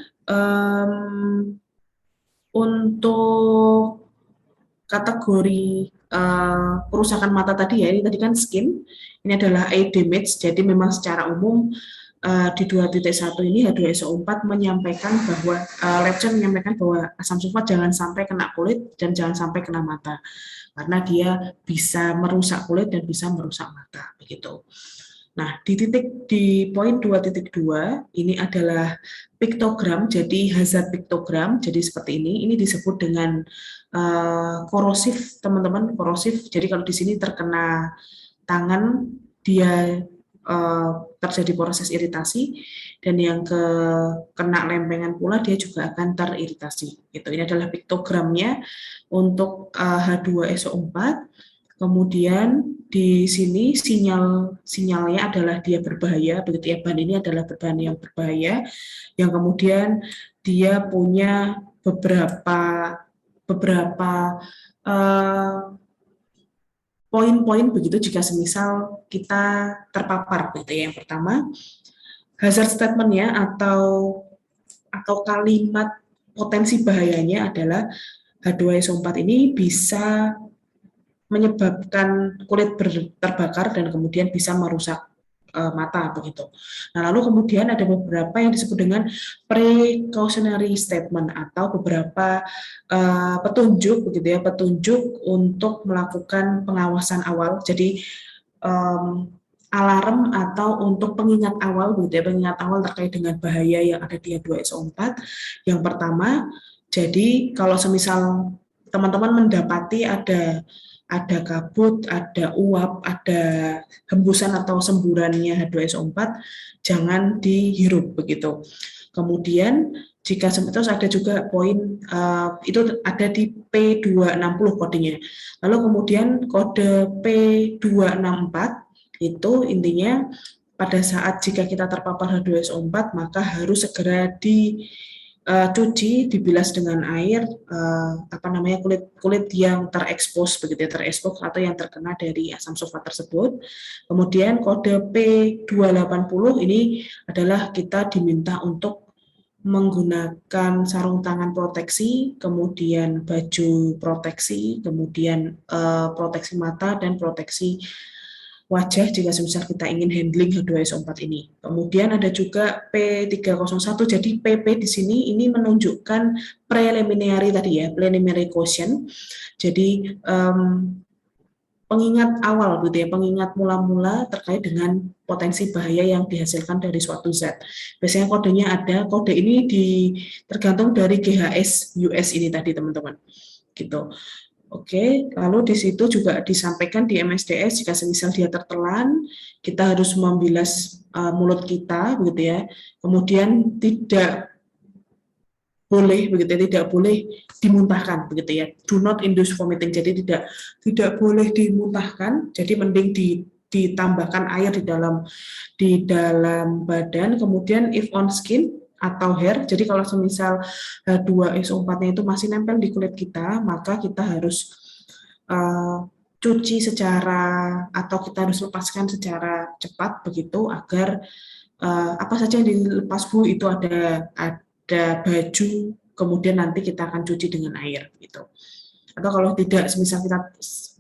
untuk kategori kerusakan mata tadi ya, ini tadi kan skin, ini adalah eye damage, jadi memang secara umum di 2.1 ini H2SO4 menyampaikan bahwa LabChem menyampaikan bahwa asam sulfat jangan sampai kena kulit dan jangan sampai kena mata karena dia bisa merusak kulit dan bisa merusak mata begitu. Nah, di poin 2.2 ini adalah piktogram, jadi hazard piktogram, jadi seperti ini disebut dengan korosif teman-teman, korosif. Jadi kalau di sini terkena tangan dia terjadi proses iritasi, dan yang kena lempengan pula dia juga akan teriritasi. Gitu. Ini adalah piktogramnya untuk H2SO4. Kemudian di sini sinyalnya adalah dia berbahaya, begitu ya. Bahan ini adalah bahan yang berbahaya, yang kemudian dia punya beberapa beberapa eh, poin-poin begitu jika semisal kita terpapar, begitu ya. Yang pertama, hazard statement-nya atau kalimat potensi bahayanya adalah H2SO4 ini bisa menyebabkan kulit terbakar dan kemudian bisa merusak mata begitu. Nah, lalu kemudian ada beberapa yang disebut dengan precautionary statement atau beberapa petunjuk begitu ya, petunjuk untuk melakukan pengawasan awal. Jadi alarm atau untuk pengingat awal begitu ya, pengingat awal terkait dengan bahaya yang ada di H2SO4. Yang pertama, jadi kalau semisal teman-teman mendapati ada kabut, ada uap, ada hembusan atau semburannya H2SO4, jangan dihirup begitu. Kemudian jika terus ada juga poin itu ada di P260 kodenya. Lalu kemudian kode P264 itu intinya pada saat jika kita terpapar H2SO4 maka harus segera dicuci, dibilas dengan air kulit yang terekspos begitu ya, terekspos atau yang terkena dari asam sulfat tersebut. Kemudian kode P280 ini adalah kita diminta untuk menggunakan sarung tangan proteksi, kemudian baju proteksi, kemudian proteksi mata dan proteksi wajah jika semisal kita ingin handling H2SO4 ini. Kemudian ada juga P301, jadi PP di sini ini menunjukkan preliminary tadi ya, preliminary caution. Jadi pengingat awal gitu ya, pengingat mula-mula terkait dengan potensi bahaya yang dihasilkan dari suatu zat. Biasanya kodenya ada, kode ini tergantung dari GHS US ini tadi teman-teman. Gitu. Oke, lalu di situ juga disampaikan di MSDS jika semisal dia tertelan, kita harus membilas mulut kita, begitu ya. Kemudian tidak boleh begitu ya, tidak boleh dimuntahkan, begitu ya. Do not induce vomiting, jadi tidak boleh dimuntahkan. Jadi mending ditambahkan air di dalam badan. Kemudian if on skin atau hair, jadi kalau semisal H2SO4-nya itu masih nempel di kulit kita, maka kita harus cuci atau kita harus lepaskan secara cepat begitu agar apa saja yang dilepas Bu itu ada baju, kemudian nanti kita akan cuci dengan air gitu. Atau kalau tidak, semisal kita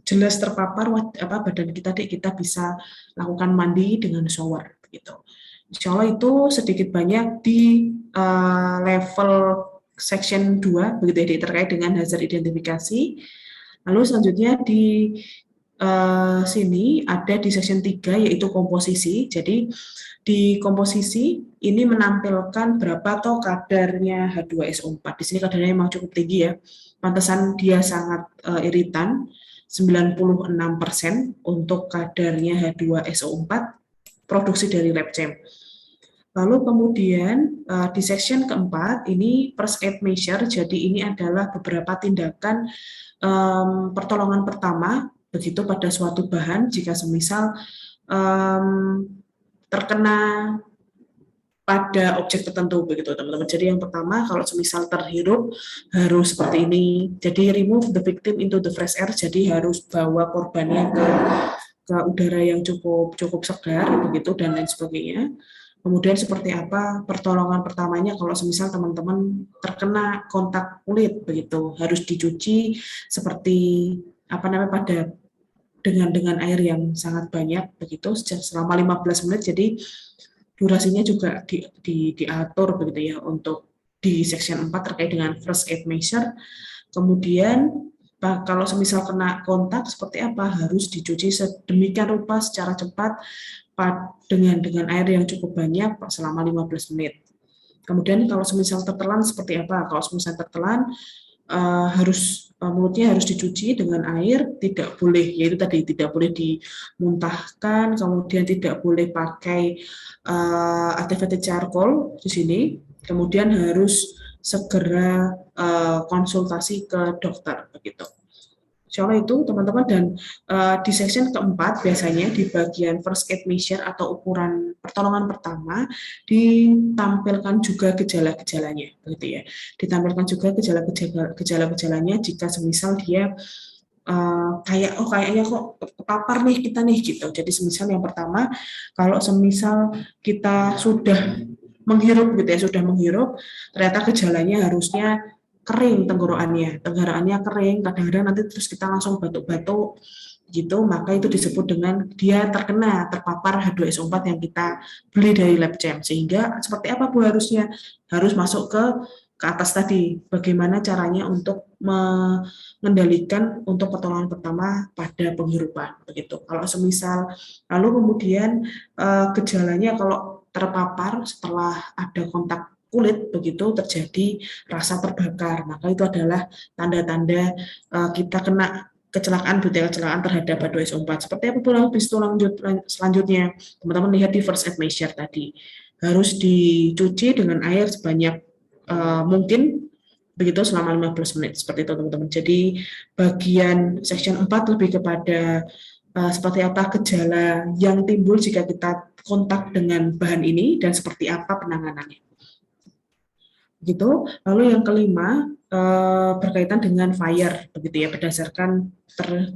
jelas terpapar badan kita bisa lakukan mandi dengan shower gitu. Insya Allah itu sedikit banyak di level section 2 begitu ya, terkait dengan hazard identifikasi. Lalu selanjutnya di sini ada di section 3 yaitu komposisi. Jadi di komposisi ini menampilkan berapa toh kadarnya H2SO4. Di sini kadarnya memang cukup tinggi ya. Pantesan dia sangat iritan, 96% untuk kadarnya H2SO4 produksi dari lab champ. Lalu kemudian di section keempat ini first aid measure, jadi ini adalah beberapa tindakan pertolongan pertama begitu pada suatu bahan jika semisal terkena pada objek tertentu begitu teman-teman. Jadi yang pertama kalau semisal terhirup harus seperti ini. Jadi remove the victim into the fresh air. Jadi harus bawa korbannya ke udara yang cukup segar begitu dan lain sebagainya. Kemudian seperti apa pertolongan pertamanya kalau semisal teman-teman terkena kontak kulit begitu harus dicuci seperti pada dengan air yang sangat banyak begitu selama 15 menit. Jadi durasinya juga diatur begitu ya untuk di section 4 terkait dengan first aid measure. Kemudian kalau semisal kena kontak seperti apa harus dicuci sedemikian rupa secara cepat dengan air yang cukup banyak selama 15 menit. Kemudian kalau semisal tertelan seperti apa? Kalau semisal tertelan mulutnya harus dicuci dengan air, tidak boleh yaitu tadi tidak boleh dimuntahkan, kemudian tidak boleh pakai activated charcoal di sini, kemudian harus segera konsultasi ke dokter begitu. Insya Allah itu teman-teman, dan di section keempat biasanya di bagian first aid measure atau ukuran pertolongan pertama ditampilkan juga gejala-gejalanya, begitu ya. Ditampilkan juga gejala-gejalanya jika semisal dia kayaknya kok kepapar nih kita nih gitu. Jadi semisal yang pertama, kalau semisal kita sudah menghirup gitu ya, sudah menghirup, ternyata gejalanya harusnya kering tenggorokannya kering, kadang-kadang nanti terus kita langsung batuk-batuk gitu, maka itu disebut dengan dia terpapar H2SO4 yang kita beli dari lab champ. Sehingga seperti apa Bu harusnya? Harus masuk ke atas tadi, bagaimana caranya untuk mengendalikan untuk pertolongan pertama pada penghirupan begitu. Kalau semisal lalu kemudian gejalanya kalau terpapar setelah ada kontak kulit begitu terjadi rasa terbakar, maka itu adalah tanda-tanda kita kena kecelakaan terhadap H2SO4. Seperti apa pula selanjutnya, teman-teman lihat di first aid measure tadi, harus dicuci dengan air sebanyak mungkin begitu selama 15 menit seperti itu teman-teman. Jadi bagian section 4 lebih kepada seperti apa gejala yang timbul jika kita kontak dengan bahan ini dan seperti apa penanganannya. Gitu. Lalu yang kelima berkaitan dengan fire, begitu ya, berdasarkan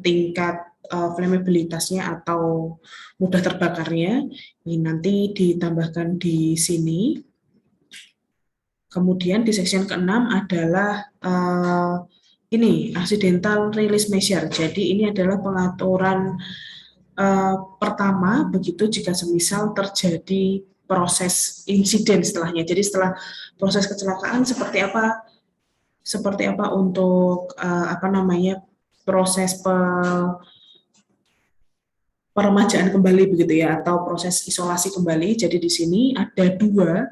tingkat flammabilitasnya atau mudah terbakarnya. Ini nanti ditambahkan di sini. Kemudian di section ke-6 adalah ini accidental release measure. Jadi ini adalah pengaturan pertama begitu jika semisal terjadi proses insiden setelahnya. Jadi setelah proses kecelakaan seperti apa untuk proses peremajaan kembali begitu ya, atau proses isolasi kembali. Jadi di sini ada dua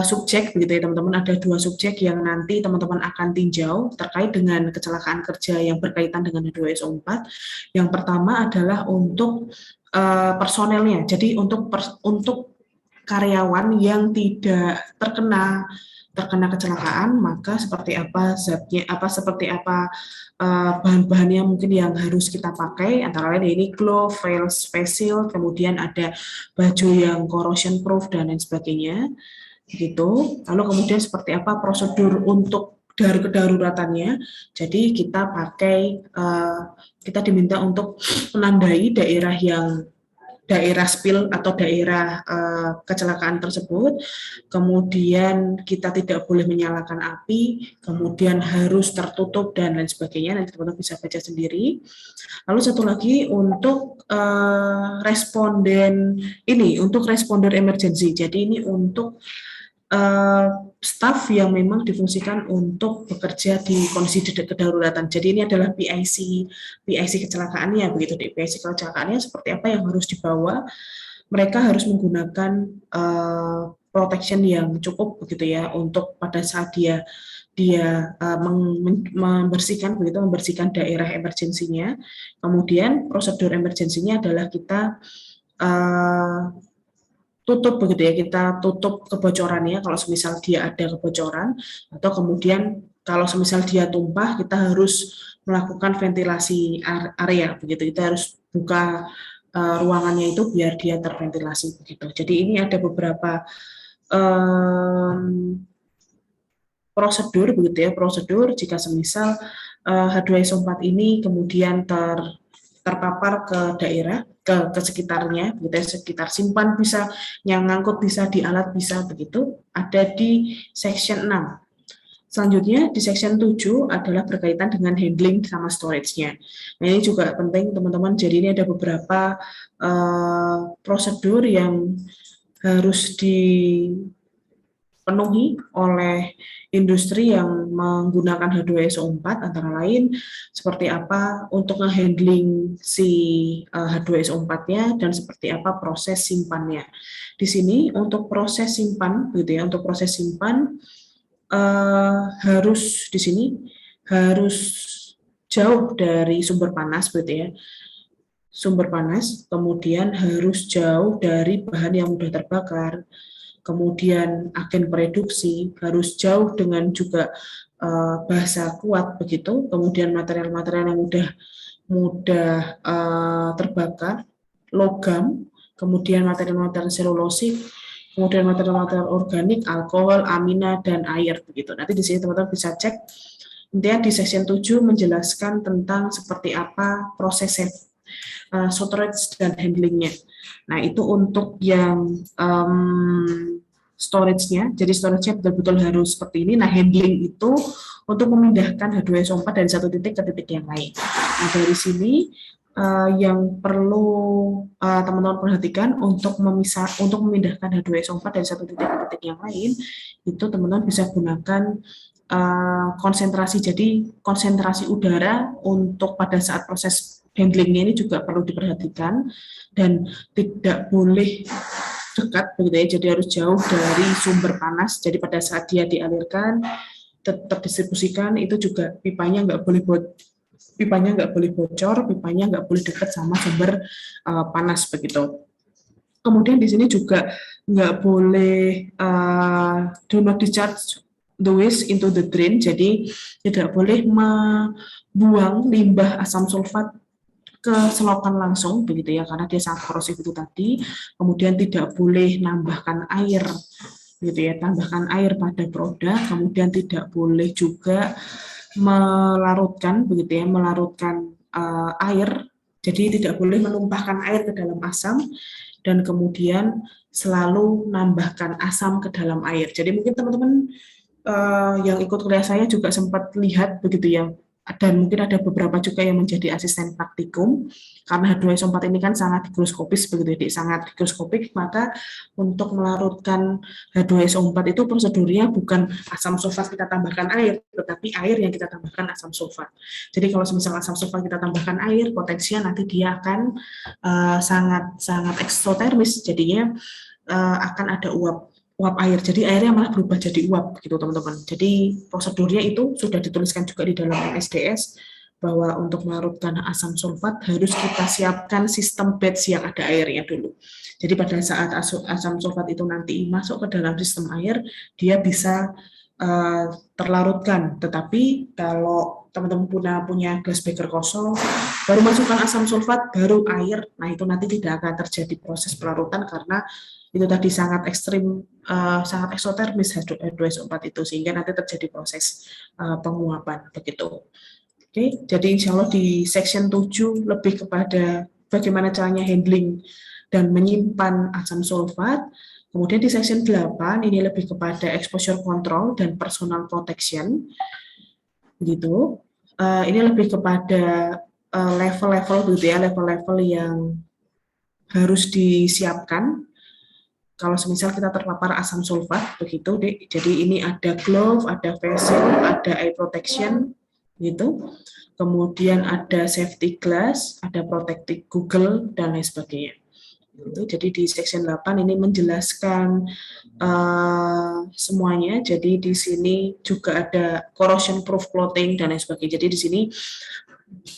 subjek begitu ya teman-teman, ada dua subjek yang nanti teman-teman akan tinjau terkait dengan kecelakaan kerja yang berkaitan dengan H2SO4. Yang pertama adalah untuk personelnya. Jadi untuk karyawan yang tidak terkena kecelakaan, maka seperti apa zatnya, seperti apa bahan-bahannya mungkin yang harus kita pakai, antara lain ini glove, face shield, kemudian ada baju yang corrosion proof dan lain sebagainya. Gitu. Lalu kemudian seperti apa prosedur untuk kedaruratannya. Jadi kita kita diminta untuk menandai daerah spill atau daerah kecelakaan tersebut, kemudian kita tidak boleh menyalakan api, kemudian harus tertutup dan lain sebagainya, nanti teman-teman bisa baca sendiri. Lalu satu lagi untuk untuk responder emergency, jadi ini untuk staf yang memang difungsikan untuk bekerja di kondisi kedaruratan. Jadi ini adalah PIC kecelakaannya begitu. Di PIC kecelakaannya seperti apa yang harus dibawa. Mereka harus menggunakan protection yang cukup begitu ya, untuk pada saat dia membersihkan daerah emergensinya. Kemudian prosedur emergensinya adalah kita tutup begitu ya, kita tutup kebocorannya kalau semisal dia ada kebocoran, atau kemudian kalau semisal dia tumpah kita harus melakukan ventilasi area begitu, kita harus buka ruangannya itu biar dia terventilasi begitu. Jadi ini ada beberapa prosedur begitu ya, prosedur jika semisal H2SO4 ini kemudian terpapar ke daerah, ke sekitarnya, begitu ya, sekitar simpan bisa, yang ngangkut bisa, di alat bisa, begitu, ada di section 6. Selanjutnya di section 7 adalah berkaitan dengan handling sama storage-nya. Nah ini juga penting teman-teman, jadi ini ada beberapa prosedur yang harus dipenuhi oleh industri yang menggunakan H2SO4, antara lain seperti apa untuk nge-handling si H2SO4-nya dan seperti apa proses simpannya. Di sini untuk proses simpan gitu ya, untuk proses simpan harus di sini harus jauh dari sumber panas gitu ya. Sumber panas, kemudian harus jauh dari bahan yang mudah terbakar, kemudian agen pereduksi, harus jauh dengan juga basa kuat begitu, kemudian material-material yang mudah terbakar, logam, kemudian material-material selulosik, kemudian material-material organik, alkohol, amina, dan air begitu. Nanti di sini teman-teman bisa cek. Intinya di section 7 menjelaskan tentang seperti apa proses storage dan handlingnya. Nah, itu untuk yang storage-nya. Jadi storage-nya betul-betul harus seperti ini. Nah, handling itu untuk memindahkan H2SO4 dari satu titik ke titik yang lain. Nah, dari sini yang perlu teman-teman perhatikan untuk memindahkan H2SO4 dari satu titik ke titik yang lain, itu teman-teman bisa gunakan konsentrasi. Jadi konsentrasi udara untuk pada saat proses handlingnya ini juga perlu diperhatikan dan tidak boleh dekat begitu ya, jadi harus jauh dari sumber panas. Jadi pada saat dia dialirkan tetap distribusikan, itu juga pipanya nggak boleh bocor, pipanya nggak boleh dekat sama sumber panas begitu. Kemudian di sini juga nggak boleh do not discharge the waste into the drain, jadi tidak boleh membuang limbah asam sulfat ke selokan langsung begitu ya, karena dia sangat korosif itu tadi. Kemudian tidak boleh nambahkan air gitu ya, tambahkan air pada produk. Kemudian tidak boleh juga melarutkan begitu ya, melarutkan air. Jadi tidak boleh menumpahkan air ke dalam asam, dan kemudian selalu nambahkan asam ke dalam air. Jadi mungkin teman-teman yang ikut kuliah saya juga sempat lihat begitu ya, dan mungkin ada beberapa juga yang menjadi asisten praktikum, karena H2SO4 ini kan sangat higroskopis begitu, jadi sangat higroskopik, maka untuk melarutkan H2SO4 itu prosedurnya bukan asam sulfat kita tambahkan air, tetapi air yang kita tambahkan asam sulfat. Jadi kalau misalnya asam sulfat kita tambahkan air, potensinya nanti dia akan sangat eksotermis, jadinya akan ada uap air, jadi airnya malah berubah jadi uap gitu teman-teman. Jadi prosedurnya itu sudah dituliskan juga di dalam MSDS bahwa untuk melarutkan asam sulfat harus kita siapkan sistem batch yang ada airnya dulu. Jadi pada saat asam sulfat itu nanti masuk ke dalam sistem air, dia bisa terlarutkan. Tetapi kalau teman-teman punya glass beaker kosong, baru masukkan asam sulfat, baru air, nah itu nanti tidak akan terjadi proses pelarutan karena itu tadi sangat ekstrim, sangat eksotermis H2SO4 itu, sehingga nanti terjadi proses penguapan begitu. Oke, jadi insya Allah di section 7 lebih kepada bagaimana caranya handling dan menyimpan asam sulfat. Kemudian di section 8 ini lebih kepada exposure control dan personal protection. Gitu. Ini lebih kepada level-level gitu ya, level-level yang harus disiapkan kalau semisal kita terpapar asam sulfat begitu, Dek. Jadi ini ada glove, ada face shield, ada eye protection gitu. Kemudian ada safety glass, ada protective goggle dan lain sebagainya. Jadi di section 8 ini menjelaskan semuanya. Jadi di sini juga ada corrosion proof clothing dan lain sebagainya. Jadi di sini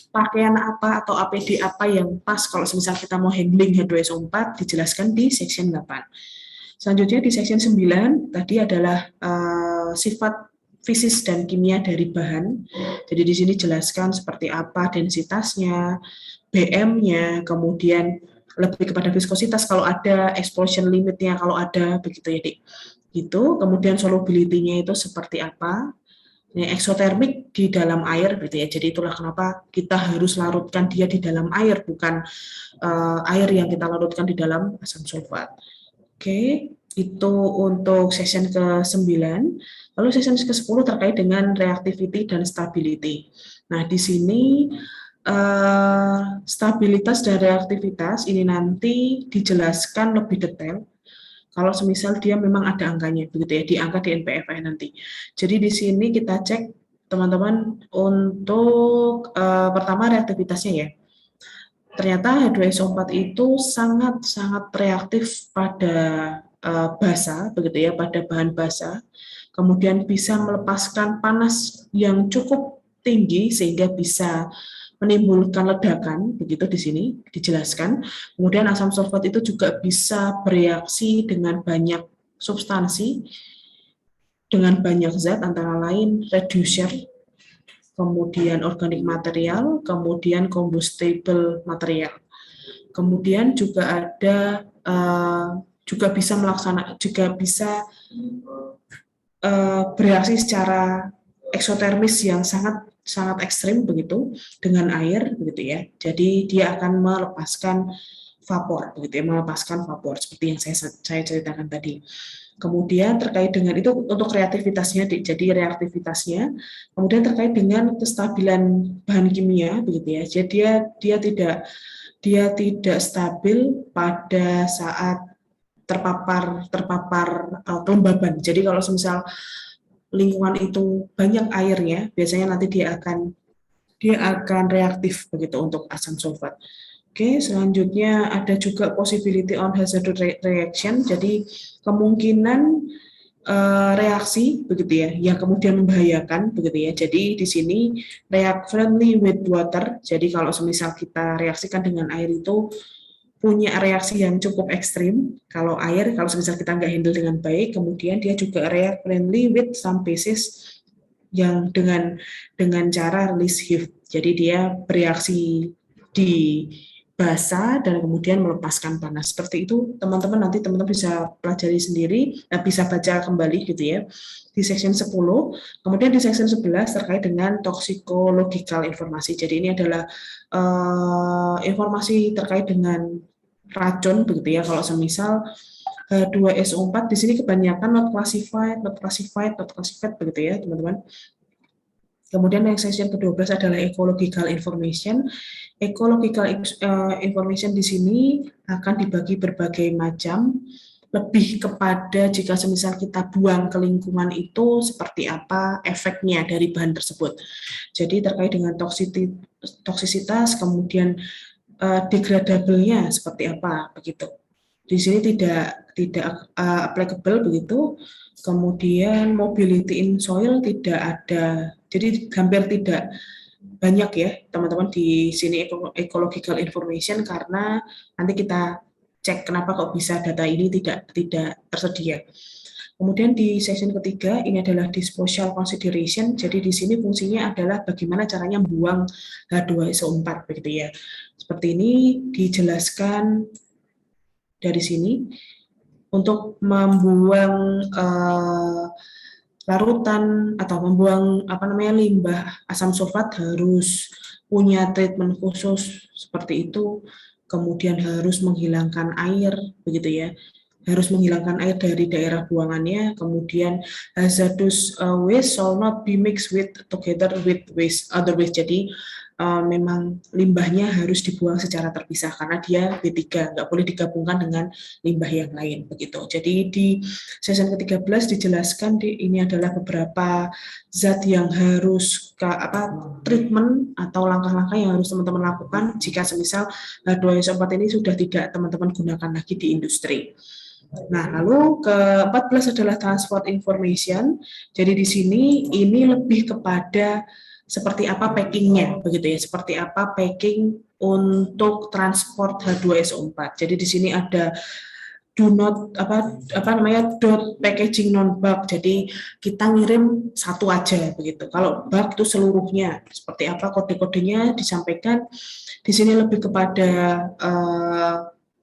pakaian apa atau APD apa yang pas kalau misal kita mau handling H2SO4 dijelaskan di section 8. Selanjutnya di section 9 tadi adalah sifat fisis dan kimia dari bahan. Jadi di sini jelaskan seperti apa densitasnya, BM-nya, kemudian lebih kepada viskositas kalau ada, explosion limitnya kalau ada, begitu ya Dik. Gitu. Kemudian solubility-nya itu seperti apa. Ini eksotermik di dalam air gitu ya. Jadi itulah kenapa kita harus larutkan dia di dalam air, bukan air yang kita larutkan di dalam asam sulfat. Oke, itu untuk session ke-9. Lalu session ke-10 terkait dengan reactivity dan stability. Nah, di sini stabilitas dan reaktivitas ini nanti dijelaskan lebih detail kalau semisal dia memang ada angkanya begitu ya, di angka di NPFI nanti. Jadi di sini kita cek teman-teman untuk pertama reaktivitasnya ya. Ternyata H2SO4 itu sangat reaktif pada basa begitu ya, pada bahan basa. Kemudian bisa melepaskan panas yang cukup tinggi sehingga bisa menimbulkan ledakan, begitu di sini dijelaskan. Kemudian asam sulfat itu juga bisa bereaksi dengan banyak substansi dengan banyak zat antara lain reducer, kemudian organic material, kemudian combustible material. Kemudian juga ada juga bisa bereaksi secara eksotermis yang sangat sangat ekstrim begitu dengan air begitu ya. Jadi dia akan melepaskan vapor begitu ya, melepaskan vapor seperti yang saya ceritakan tadi. Kemudian terkait dengan itu untuk reaktivitasnya, jadi reaktivitasnya. Kemudian terkait dengan kestabilan bahan kimia begitu ya. Jadi dia tidak stabil pada saat terpapar kelembaban. Jadi kalau misal lingkungan itu banyak airnya, biasanya nanti dia akan reaktif begitu untuk asam sulfat. Oke, selanjutnya ada juga possibility on hazardous reaction. Jadi kemungkinan reaksi begitu ya, yang kemudian membahayakan begitu ya. Jadi di sini react friendly with water. Jadi kalau semisal kita reaksikan dengan air itu punya reaksi yang cukup ekstrim. Kalau air, kalau semisal kita nggak handle dengan baik, kemudian dia juga react friendly with some bases yang dengan cara release heat. Jadi dia bereaksi di basah dan kemudian melepaskan panas. Seperti itu teman-teman, nanti teman-teman bisa pelajari sendiri, bisa baca kembali gitu ya di section 10. Kemudian di section 11 terkait dengan toxicological informasi. Jadi ini adalah informasi terkait dengan racun begitu ya. Kalau semisal H2SO4 di sini kebanyakan not classified begitu ya teman-teman. Kemudian yang section ke-12 adalah ecological information. Ecological information di sini akan dibagi berbagai macam, lebih kepada jika semisal kita buang ke lingkungan itu seperti apa efeknya dari bahan tersebut. Jadi terkait dengan toksisitas, kemudian degradable-nya seperti apa begitu. Di sini tidak applicable begitu. Kemudian mobility in soil tidak ada. Jadi hampir tidak banyak ya teman-teman di sini ecological information, karena nanti kita cek kenapa kok bisa data ini tidak tersedia. Kemudian di section ketiga ini adalah disposal consideration. Jadi di sini fungsinya adalah bagaimana caranya membuang H2SO4 begitu ya. Seperti ini dijelaskan dari sini. Untuk membuang larutan atau membuang limbah asam sulfat harus punya treatment khusus seperti itu. Kemudian harus menghilangkan air begitu ya. Harus menghilangkan air dari daerah buangannya. Kemudian hazardous waste shall not be mixed together with other waste. Jadi memang limbahnya harus dibuang secara terpisah karena dia B3, nggak boleh digabungkan dengan limbah yang lain begitu. Jadi di season ke-13 dijelaskan ini adalah beberapa zat yang harus treatment atau langkah-langkah yang harus teman-teman lakukan jika semisal H2SO4 ini sudah tidak teman-teman gunakan lagi di industri. Nah, lalu ke-14 adalah transport information. Jadi di sini ini lebih kepada seperti apa packingnya, begitu ya, seperti apa packing untuk transport H2SO4. Jadi di sini ada dot packaging non bulk. Jadi kita ngirim satu aja begitu. Kalau bulk itu seluruhnya. Seperti apa kode-kodenya disampaikan. Di sini lebih kepada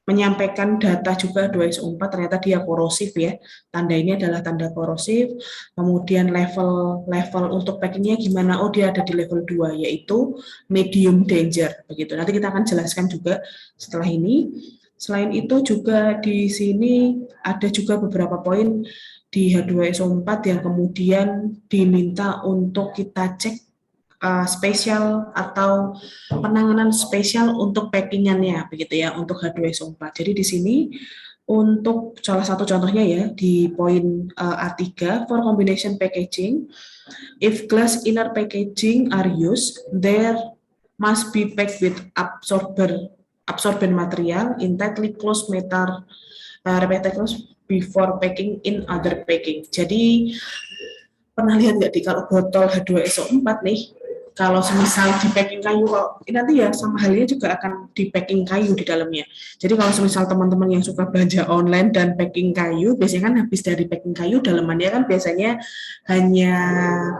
menyampaikan data juga H2SO4, ternyata dia korosif ya. Tanda ini adalah tanda korosif. Kemudian level untuk packingnya gimana? Oh, dia ada di level 2 yaitu medium danger begitu. Nanti kita akan jelaskan juga setelah ini. Selain itu juga di sini ada juga beberapa poin di H2SO4 yang kemudian diminta untuk kita cek spesial atau penanganan spesial untuk packingannya begitu ya untuk H2SO4. Jadi di sini untuk salah satu contohnya ya di poin A3 for combination packaging, if glass inner packaging are used, there must be packed with absorbent material in tightly closed metal receptacles before packing in other packing. Jadi pernah lihat nggak di kalau botol H2SO4 nih, kalau semisal di packing kayu, kalau nanti ya sama halnya juga akan di packing kayu di dalamnya. Jadi kalau semisal teman-teman yang suka belanja online dan packing kayu, biasanya kan habis dari packing kayu, dalamannya kan biasanya hanya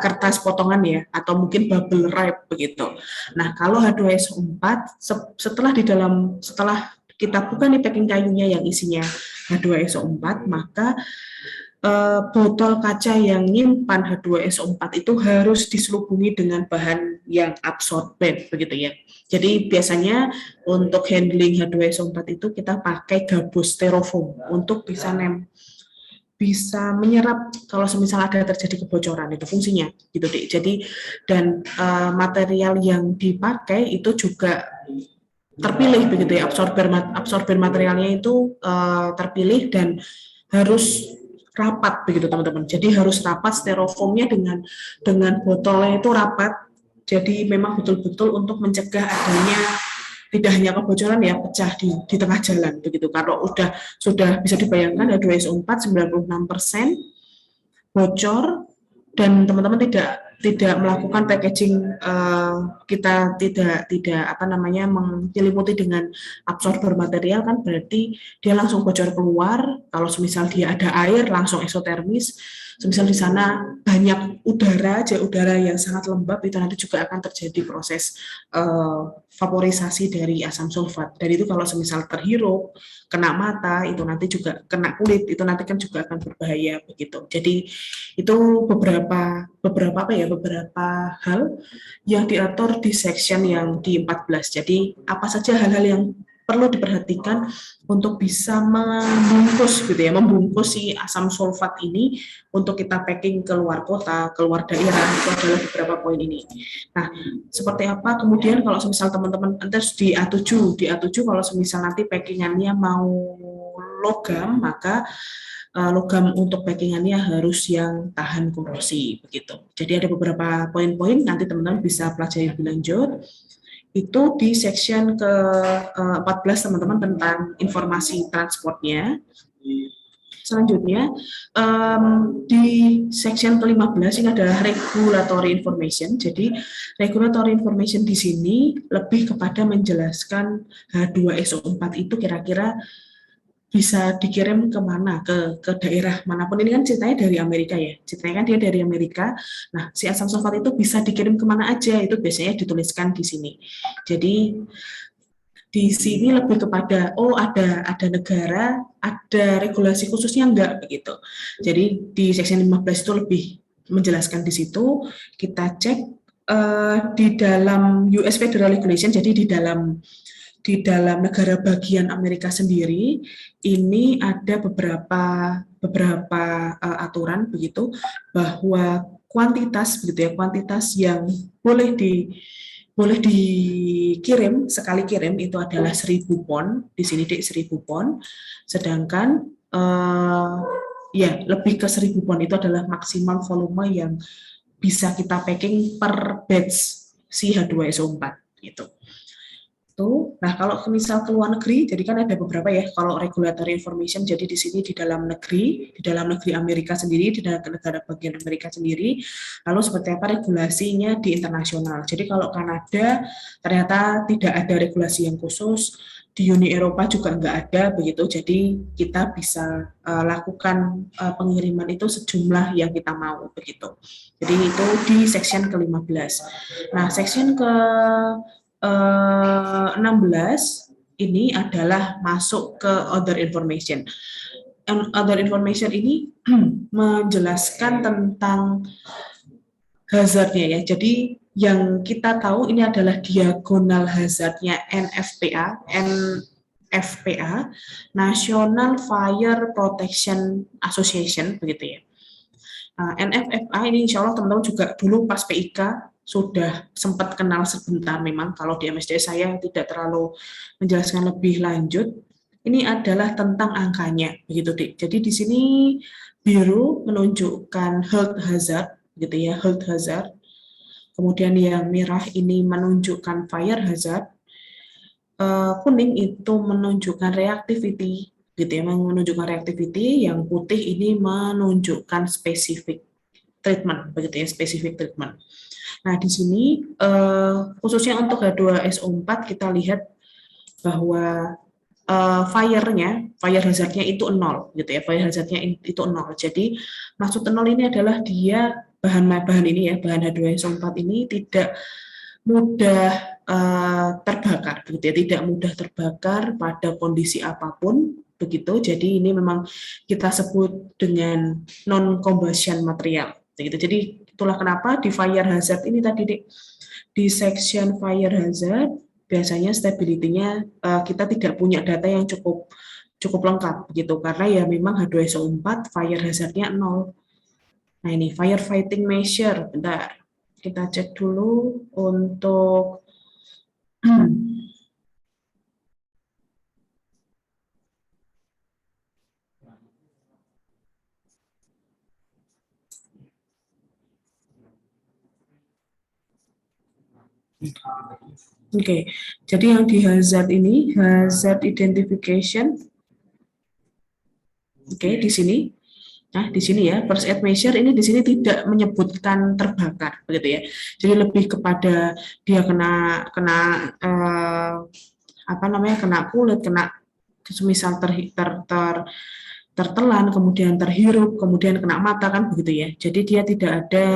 kertas potongan ya, atau mungkin bubble wrap begitu. Nah, kalau H2SO4 setelah kita buka nih packing kayunya yang isinya H2SO4, maka botol kaca yang nyimpan H2SO4 itu harus diselubungi dengan bahan yang absorben begitu ya. Jadi biasanya untuk handling H2SO4 itu kita pakai gabus styrofoam untuk bisa menyerap kalau semisal ada terjadi kebocoran, itu fungsinya gitu deh. Jadi dan material yang dipakai itu juga terpilih begitu ya, absorber materialnya itu terpilih dan harus rapat begitu teman-teman. Jadi harus rapat, styrofoamnya dengan botolnya itu rapat. Jadi memang betul-betul untuk mencegah adanya tidak hanya kebocoran ya, pecah di tengah jalan begitu. Kalau sudah bisa dibayangkan H2SO4 96% bocor dan teman-teman tidak melakukan packaging, kita tidak apa namanya menyelimuti dengan absorber material, kan berarti dia langsung bocor keluar. Kalau semisal dia ada air langsung eksotermis, semisal di sana banyak udara yang sangat lembab, itu nanti juga akan terjadi proses vaporisasi dari asam sulfat. Dan itu kalau semisal terhirup, kena mata, itu nanti juga kena kulit, itu nanti kan juga akan berbahaya begitu. Jadi itu beberapa hal yang diatur di section yang di 14. Jadi apa saja hal-hal yang perlu diperhatikan untuk bisa membungkus si asam sulfat ini untuk kita packing ke luar kota, ke luar daerah, itu adalah beberapa poin ini. Nah, seperti apa kemudian kalau semisal teman-teman terus di A7 kalau semisal nanti packingannya mau logam, maka logam untuk packingannya harus yang tahan korosi begitu. Jadi ada beberapa poin-poin nanti teman-teman bisa pelajari lebih lanjut. Itu di section ke 14 teman-teman tentang informasi transportnya. Selanjutnya di section ke-15 ini adalah regulatory information. Jadi regulatory information di sini lebih kepada menjelaskan H2SO4 itu kira-kira bisa dikirim kemana, ke daerah manapun. Ini kan ceritanya dari Amerika ya, ceritanya kan dia dari Amerika. Nah, si asam sulfat itu bisa dikirim kemana aja, itu biasanya dituliskan di sini. Jadi di sini lebih kepada ada negara, ada regulasi khususnya enggak begitu. Jadi di section 15 itu lebih menjelaskan di situ. Kita cek di dalam US Federal Regulation, jadi di dalam negara bagian Amerika sendiri ini ada beberapa aturan begitu, bahwa kuantitas yang boleh dikirim sekali kirim itu adalah 1.000 pon. Di sini 1.000 pon, sedangkan lebih ke 1.000 pon itu adalah maksimal volume yang bisa kita packing per batch si H2SO4 gitu. Nah, kalau misal ke luar negeri, jadi kan ada beberapa ya, kalau regulatory information, jadi di sini di dalam negeri Amerika sendiri, di negara bagian Amerika sendiri, lalu seperti apa regulasinya di internasional. Jadi kalau Kanada ternyata tidak ada regulasi yang khusus, di Uni Eropa juga nggak ada begitu, jadi kita bisa lakukan pengiriman itu sejumlah yang kita mau begitu. Jadi itu di section ke-15. Nah, section ke 16 ini adalah masuk ke other information. Other information ini menjelaskan tentang hazardnya ya. Jadi yang kita tahu ini adalah diagonal hazardnya NFPA, National Fire Protection Association begitu ya. NFFA ini insya Allah teman-teman juga dulu pas PIK sudah sempat kenal sebentar memang, kalau di MSD saya tidak terlalu menjelaskan lebih lanjut. Ini adalah tentang angkanya, begitu Dik. Jadi di sini biru menunjukkan health hazard, gitu ya, health hazard. Kemudian yang merah ini menunjukkan fire hazard. Kuning itu menunjukkan reactivity, gitu ya, menunjukkan reactivity. Yang putih ini menunjukkan specific treatment, begitu ya, specific treatment. Nah, di sini khususnya untuk H2SO4 kita lihat bahwa fire hazardnya itu 0 gitu ya, fire hazardnya itu 0. Jadi maksud 0 ini adalah dia bahan ini ya, bahan H2SO4 ini tidak mudah terbakar begitu ya, tidak mudah terbakar pada kondisi apapun begitu. Jadi ini memang kita sebut dengan non combustion material begitu. Jadi itulah kenapa di fire hazard ini tadi di section fire hazard biasanya stability-nya kita tidak punya data yang cukup lengkap begitu, karena ya memang H2SO4 fire hazard-nya 0. Nah, ini firefighting measure, bentar. Kita cek dulu untuk Oke, jadi yang di hazard ini, hazard identification, oke, di sini. Nah, di sini ya, first aid measure ini di sini tidak menyebutkan terbakar, begitu ya. Jadi lebih kepada dia kena apa namanya, kena kulit, kena semisal tertelan, kemudian terhirup, kemudian kena mata kan begitu ya. Jadi dia tidak ada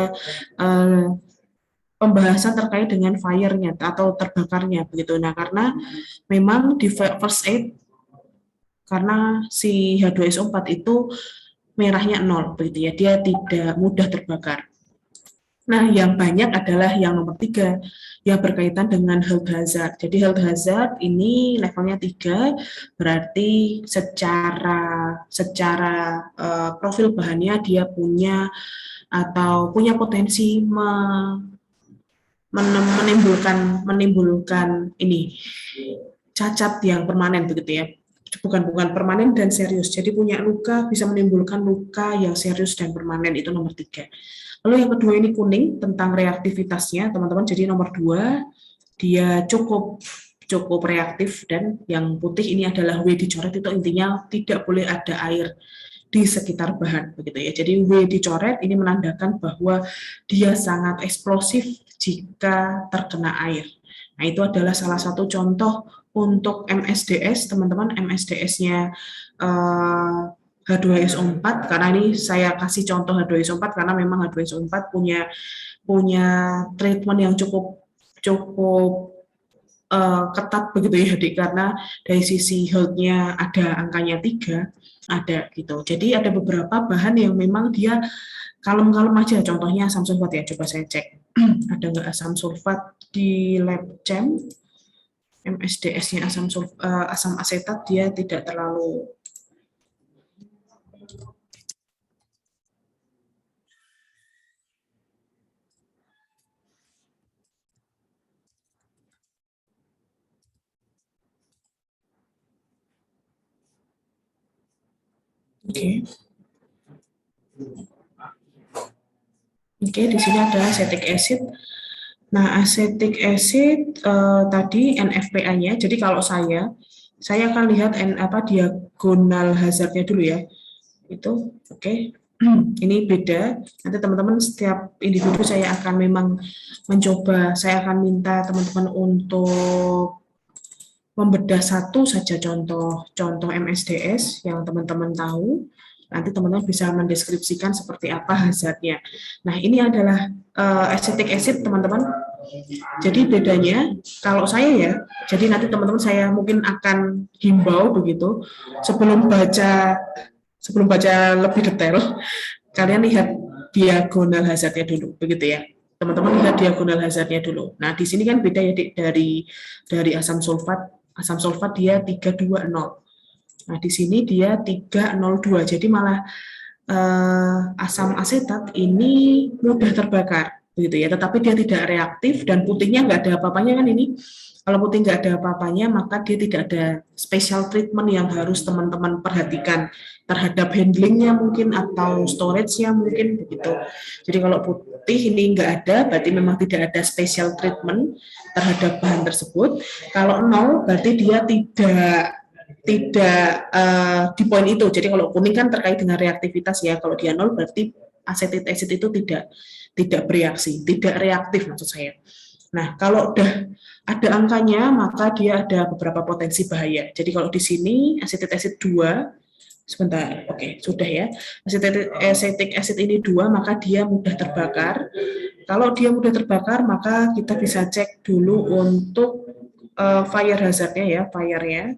pembahasan terkait dengan fire-nya atau terbakarnya begitu. Nah, karena memang di first aid karena si H2SO4 itu merahnya 0 begitu ya, dia tidak mudah terbakar. Nah, yang banyak adalah yang nomor 3 yang berkaitan dengan health hazard. Jadi health hazard ini levelnya 3, berarti secara profil bahannya dia punya atau punya potensi menimbulkan ini cacat yang permanen begitu ya. Bukan permanen dan serius. Jadi punya luka, bisa menimbulkan luka yang serius dan permanen, itu nomor 3. Lalu yang kedua ini kuning tentang reaktivitasnya teman-teman. Jadi nomor 2 dia cukup reaktif, dan yang putih ini adalah W dicoret, itu intinya tidak boleh ada air di sekitar bahan begitu ya. Jadi W dicoret ini menandakan bahwa dia sangat eksplosif jika terkena air. Nah, itu adalah salah satu contoh untuk MSDS, teman-teman. MSDS-nya H2SO4, karena ini saya kasih contoh H2SO4 karena memang H2SO4 punya treatment yang cukup ketat begitu ya, karena dari sisi health-nya ada angkanya 3, ada gitu. Jadi ada beberapa bahan yang memang dia kalem-kalem aja, contohnya asam sulfat ya, coba saya cek ada nggak asam sulfat di lab chem. MSDS-nya asam asetat dia tidak terlalu Oke. Oke, di sini ada acetic acid. Nah, acetic acid tadi NFPA-nya. Jadi kalau saya akan lihat diagonal hazardnya dulu ya. Itu oke. Ini beda. Nanti teman-teman setiap individu saya akan memang mencoba, saya akan minta teman-teman untuk membedah satu saja contoh MSDS yang teman-teman tahu. Nanti teman-teman bisa mendeskripsikan seperti apa hazardnya. Nah, ini adalah acetic acid, teman-teman. Jadi bedanya, kalau saya ya, jadi nanti teman-teman saya mungkin akan himbau begitu, sebelum baca lebih detail, kalian lihat diagonal hazardnya dulu, begitu ya. Teman-teman lihat diagonal hazardnya dulu. Nah, di sini kan beda ya, dari asam sulfat. Asam sulfat dia 320. Nah, di sini dia 302. Jadi malah asam asetat ini mudah terbakar, begitu ya. Tetapi dia tidak reaktif dan putihnya nggak ada apa-apanya kan ini. Kalau putih nggak ada apa-apanya, maka dia tidak ada special treatment yang harus teman-teman perhatikan terhadap handlingnya mungkin atau storage-nya mungkin begitu. Jadi kalau putih ini nggak ada, berarti memang tidak ada special treatment terhadap bahan tersebut. Kalau 0, berarti dia tidak di poin itu. Jadi kalau kuning kan terkait dengan reaktivitas ya. Kalau dia 0 berarti acetic acid itu tidak bereaksi, tidak reaktif maksud saya. Nah, kalau udah ada angkanya, maka dia ada beberapa potensi bahaya. Jadi kalau di sini acetic acid 2, sebentar, oke, sudah ya. Acetic acid ini 2, maka dia mudah terbakar. Kalau dia mudah terbakar, maka kita bisa cek dulu untuk fire hazard-nya ya, fire-nya.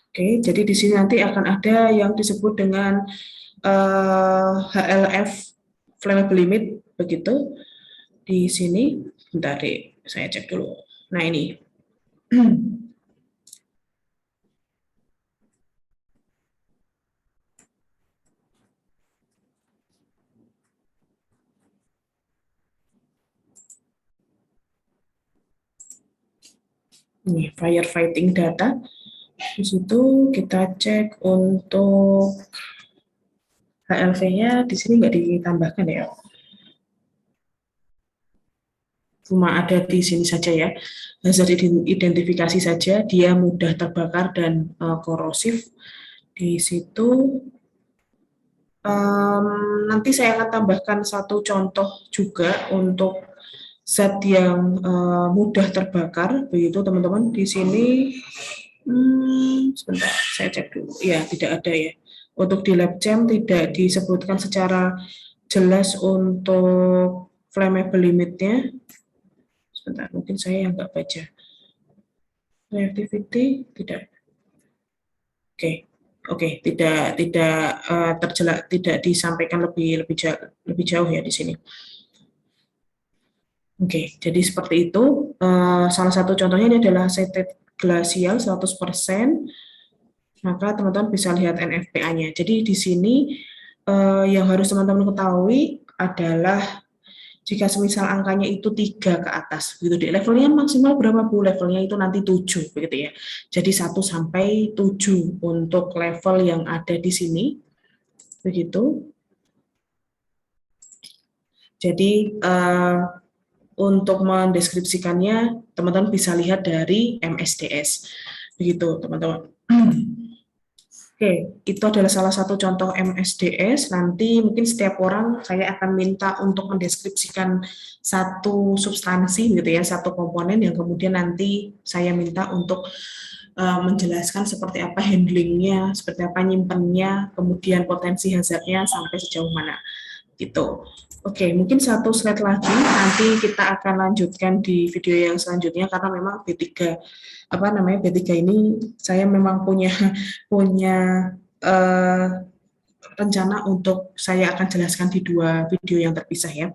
Oke, jadi di sini nanti akan ada yang disebut dengan HLF flammable limit begitu di sini. Bentar deh, saya cek dulu. Nah ini. Ini firefighting data. Di situ kita cek untuk HLV-nya di sini nggak ditambahkan ya. Cuma ada di sini saja ya. Hazard identifikasi saja, dia mudah terbakar dan korosif. Di situ nanti saya akan tambahkan satu contoh juga untuk zat yang mudah terbakar, begitu teman-teman. Di sini, sebentar, saya cek dulu. Ya, tidak ada ya. Untuk di LabChem tidak disebutkan secara jelas untuk flammable limitnya. Sebentar, mungkin saya yang nggak baca. Reactivity tidak. Oke, tidak terjelas, tidak disampaikan lebih jauh ya di sini. Oke, jadi seperti itu. Salah satu contohnya ini adalah acetate glasial 100%. Maka teman-teman bisa lihat NFPA-nya. Jadi di sini yang harus teman-teman ketahui adalah jika semisal angkanya itu 3 ke atas, begitu di levelnya maksimal berapa Bu? Levelnya itu nanti 7, begitu ya. Jadi 1 sampai 7 untuk level yang ada di sini, begitu. Jadi untuk mendeskripsikannya, teman-teman bisa lihat dari MSDS, begitu teman-teman. Oke, itu adalah salah satu contoh MSDS. Nanti mungkin setiap orang saya akan minta untuk mendeskripsikan satu substansi gitu ya, satu komponen yang kemudian nanti saya minta untuk menjelaskan seperti apa handlingnya, seperti apa nyimpennya, kemudian potensi hazardnya sampai sejauh mana gitu. Oke, mungkin satu slide lagi nanti kita akan lanjutkan di video yang selanjutnya karena memang B3 B3 ini saya memang punya rencana untuk saya akan jelaskan di 2 video yang terpisah ya.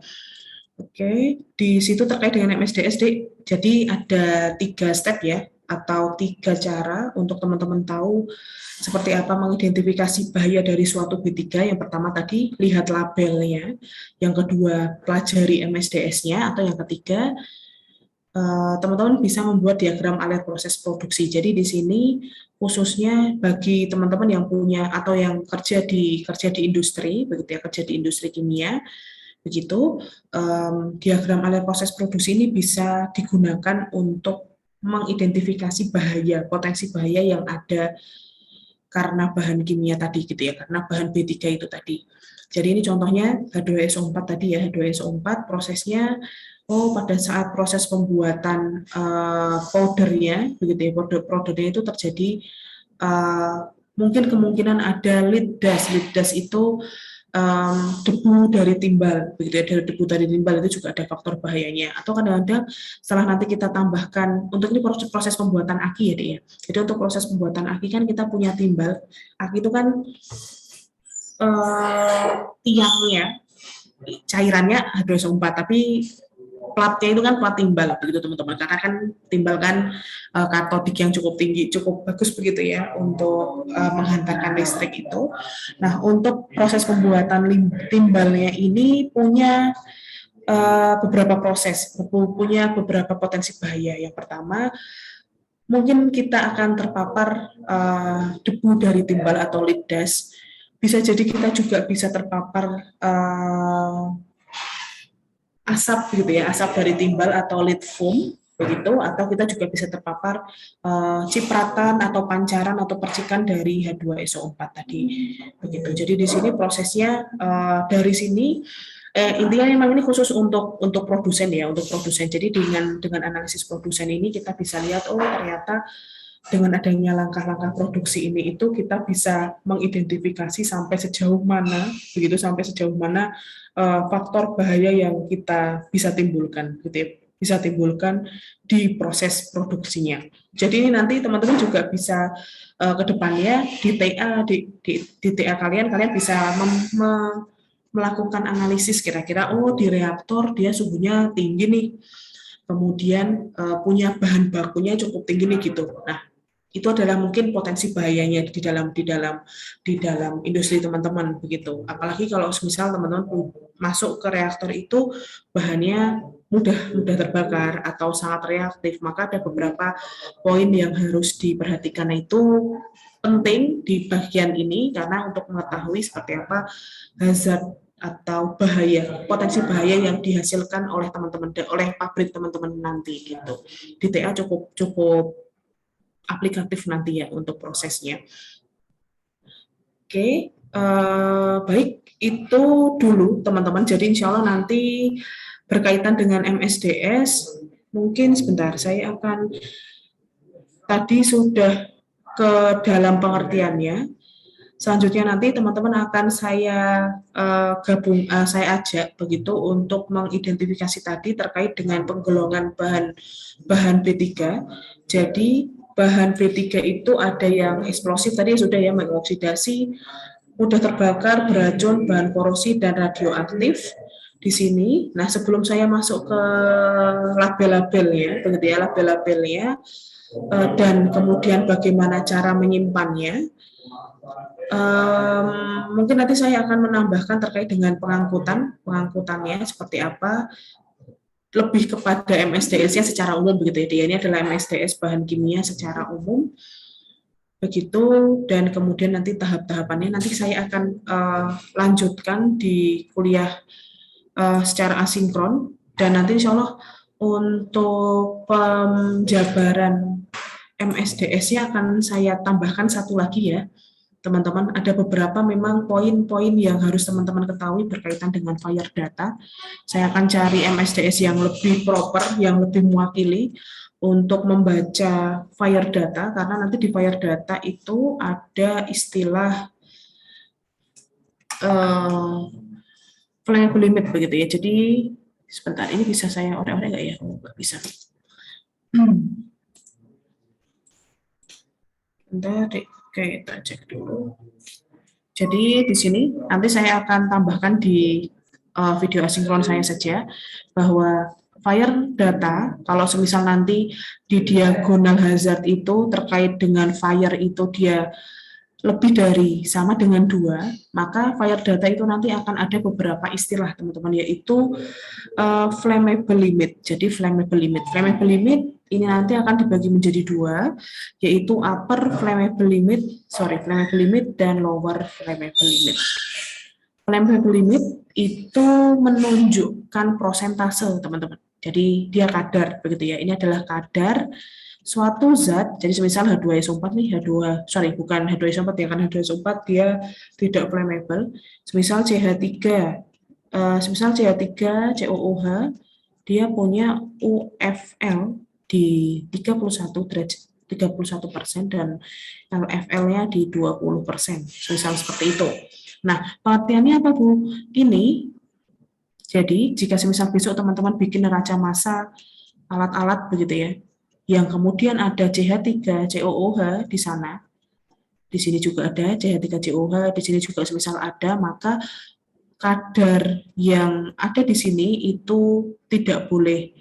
Oke, di situ terkait dengan MSDSD, jadi ada 3 step ya, atau 3 cara untuk teman-teman tahu seperti apa mengidentifikasi bahaya dari suatu B3. Yang pertama tadi, lihat labelnya. Yang kedua, pelajari MSDS-nya. Atau yang ketiga, teman-teman bisa membuat diagram alert proses produksi. Jadi di sini khususnya bagi teman-teman yang punya atau yang kerja di industri, begitu ya, kerja di industri kimia, begitu diagram alert proses produksi ini bisa digunakan untuk mengidentifikasi bahaya, potensi bahaya yang ada karena bahan kimia tadi gitu ya, karena bahan B3 itu tadi. Jadi ini contohnya H2SO4 tadi ya, H2SO4 prosesnya pada saat proses pembuatan powdernya begitu ya, powdernya itu terjadi mungkin kemungkinan ada lead dust. Lead dust itu debu dari timbal, begitu ya, dari debu dari timbal itu juga ada faktor bahayanya. Atau kadang-kadang setelah nanti kita tambahkan, untuk ini proses pembuatan aki ya, Dek ya. Jadi untuk proses pembuatan aki kan kita punya timbal. Aki itu kan tiangnya, cairannya H2SO4, tapi platnya itu kan plat timbal begitu teman-teman, karena kan timbal kan katodik yang cukup tinggi, cukup bagus begitu ya untuk menghantarkan listrik itu. Nah, untuk proses pembuatan timbalnya ini punya beberapa proses, punya beberapa potensi bahaya. Yang pertama, mungkin kita akan terpapar debu dari timbal atau lead dust. Bisa jadi kita juga bisa terpapar asap gitu ya, asap dari timbal atau lead foam begitu, atau kita juga bisa terpapar cipratan atau pancaran atau percikan dari H2SO4 tadi, begitu. Jadi di sini prosesnya dari sini intinya memang ini khusus untuk produsen ya, untuk produsen. Jadi dengan analisis produsen ini kita bisa lihat, oh ternyata dengan adanya langkah-langkah produksi ini itu kita bisa mengidentifikasi sampai sejauh mana, begitu, sampai sejauh mana faktor bahaya yang kita bisa timbulkan, gitu ya, bisa timbulkan di proses produksinya. Jadi ini nanti teman-teman juga bisa ke depannya di TA di TA kalian bisa melakukan analisis kira-kira, oh di reaktor dia suhunya tinggi nih, kemudian punya bahan bakunya cukup tinggi nih gitu. Nah, itu adalah mungkin potensi bahayanya di dalam industri teman-teman begitu. Apalagi kalau misal teman-teman masuk ke reaktor itu bahannya mudah terbakar atau sangat reaktif, maka ada beberapa poin yang harus diperhatikan. Nah, itu penting di bagian ini karena untuk mengetahui seperti apa hazard atau bahaya, potensi bahaya yang dihasilkan oleh teman-teman, oleh pabrik teman-teman nanti gitu. Di TA cukup aplikatif nanti ya untuk prosesnya. Oke, baik, itu dulu teman-teman. Jadi insya Allah nanti berkaitan dengan MSDS, mungkin sebentar saya akan, tadi sudah ke dalam pengertiannya. Selanjutnya nanti teman-teman akan saya saya ajak begitu untuk mengidentifikasi tadi terkait dengan penggolongan bahan B3. Jadi bahan B3 itu ada yang eksplosif tadi sudah ya, mengoksidasi, mudah terbakar, beracun, bahan korosi dan radioaktif di sini. Nah, sebelum saya masuk ke label-labelnya, begitu ya, label-labelnya dan kemudian bagaimana cara menyimpannya. Mungkin nanti saya akan menambahkan terkait dengan pengangkutannya seperti apa, lebih kepada MSDS-nya secara umum begitu ya. Ini adalah MSDS bahan kimia secara umum begitu, dan kemudian nanti tahap-tahapannya nanti saya akan lanjutkan di kuliah secara asinkron, dan nanti insya Allah untuk penjabaran MSDS-nya akan saya tambahkan satu lagi ya teman-teman. Ada beberapa memang poin-poin yang harus teman-teman ketahui berkaitan dengan fire data. Saya akan cari MSDS yang lebih proper, yang lebih mewakili untuk membaca fire data, karena nanti di fire data itu ada istilah flammable limit begitu ya. Jadi sebentar, ini bisa saya orek-orek nggak ya? Oh, nggak bisa. Bentar, kita cek dulu. Jadi di sini nanti saya akan tambahkan di video asinkron saya saja bahwa fire data, kalau semisal nanti di diagonal hazard itu terkait dengan fire itu dia lebih dari sama dengan 2, maka fire data itu nanti akan ada beberapa istilah teman-teman, yaitu flammable limit. Jadi flammable limit ini nanti akan dibagi menjadi 2, yaitu upper flammable limit dan lower flammable limit. Flammable limit itu menunjukkan prosentase teman-teman. Jadi dia kadar begitu ya. Ini adalah kadar suatu zat, jadi semisal H2SO4 nih, bukan H2SO4 ya, kan H2SO4 dia tidak flammable. Semisal CH3 COOH dia punya UFL di 31% dan LFL-nya di 20%, semisal seperti itu. Nah, pengertiannya apa Bu? Ini jadi jika semisal besok teman-teman bikin neraca massa alat-alat begitu ya, yang kemudian ada CH3COOH di sana, di sini juga ada CH3COOH, di sini juga semisal ada, maka kadar yang ada di sini itu tidak boleh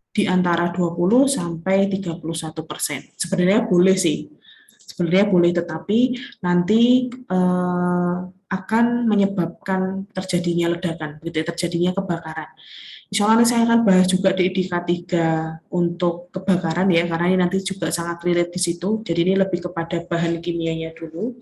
di antara 20 sampai 31%. Sebenarnya boleh sih, tetapi nanti akan menyebabkan terjadinya ledakan, gitu ya, terjadinya kebakaran. Insya Allah nanti saya akan bahas juga di K3 untuk kebakaran ya, karena ini nanti juga sangat relate di situ. Jadi ini lebih kepada bahan kimianya dulu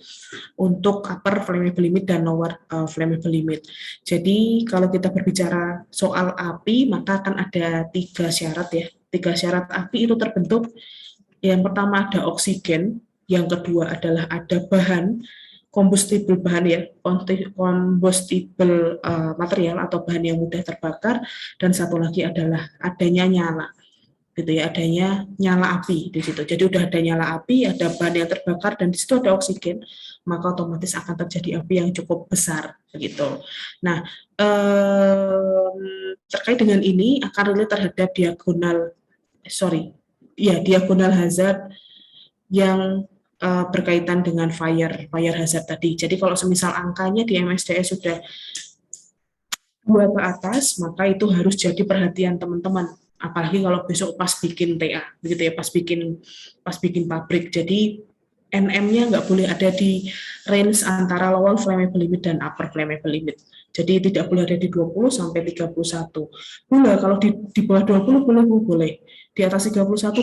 untuk upper flammable limit dan lower flammable limit. Jadi kalau kita berbicara soal api, maka akan ada 3 syarat ya, Tiga syarat api itu terbentuk. Yang pertama ada oksigen, yang kedua adalah ada bahan combustible bahan ya, combustible material atau bahan yang mudah terbakar, dan satu lagi adalah adanya nyala, gitu ya, adanya nyala api di situ. Jadi udah ada nyala api, ada bahan yang terbakar, dan di situ ada oksigen, maka otomatis akan terjadi api yang cukup besar, begitu. Nah, terkait dengan ini akan relate terhadap diagonal hazard yang berkaitan dengan fire hazard tadi. Jadi kalau semisal angkanya di MSDS sudah 2 ke atas, maka itu harus jadi perhatian teman-teman. Apalagi kalau besok pas bikin TA, begitu ya, pas bikin pabrik. Jadi NM-nya nggak boleh ada di range antara lower flammable limit dan upper flammable limit. Jadi tidak boleh ada di 20 sampai 31. Boleh kalau di bawah 20 boleh. Di atas 31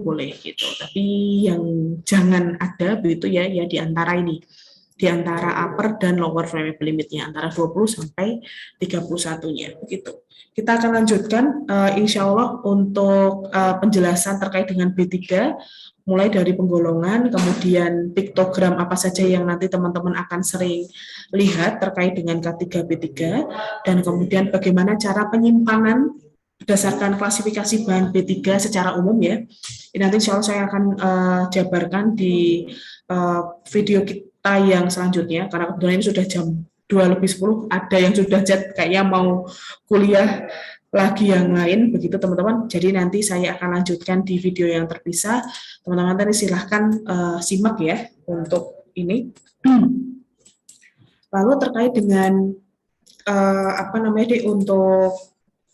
boleh gitu. Tapi yang jangan ada begitu ya di antara ini. Di antara upper dan lower flammable limitnya antara 20 sampai 31-nya begitu. Kita akan lanjutkan insya Allah untuk penjelasan terkait dengan B3, mulai dari penggolongan, kemudian piktogram apa saja yang nanti teman-teman akan sering lihat terkait dengan K3B3, dan kemudian bagaimana cara penyimpanan berdasarkan klasifikasi bahan B3 secara umum ya. Ini nanti insya Allah saya akan jabarkan di video kita yang selanjutnya, karena kebetulan ini sudah jam 2:10, ada yang sudah chat kayaknya mau kuliah lagi yang lain, begitu teman-teman. Jadi nanti saya akan lanjutkan di video yang terpisah. Teman-teman tadi silahkan simak ya untuk ini. Lalu terkait dengan untuk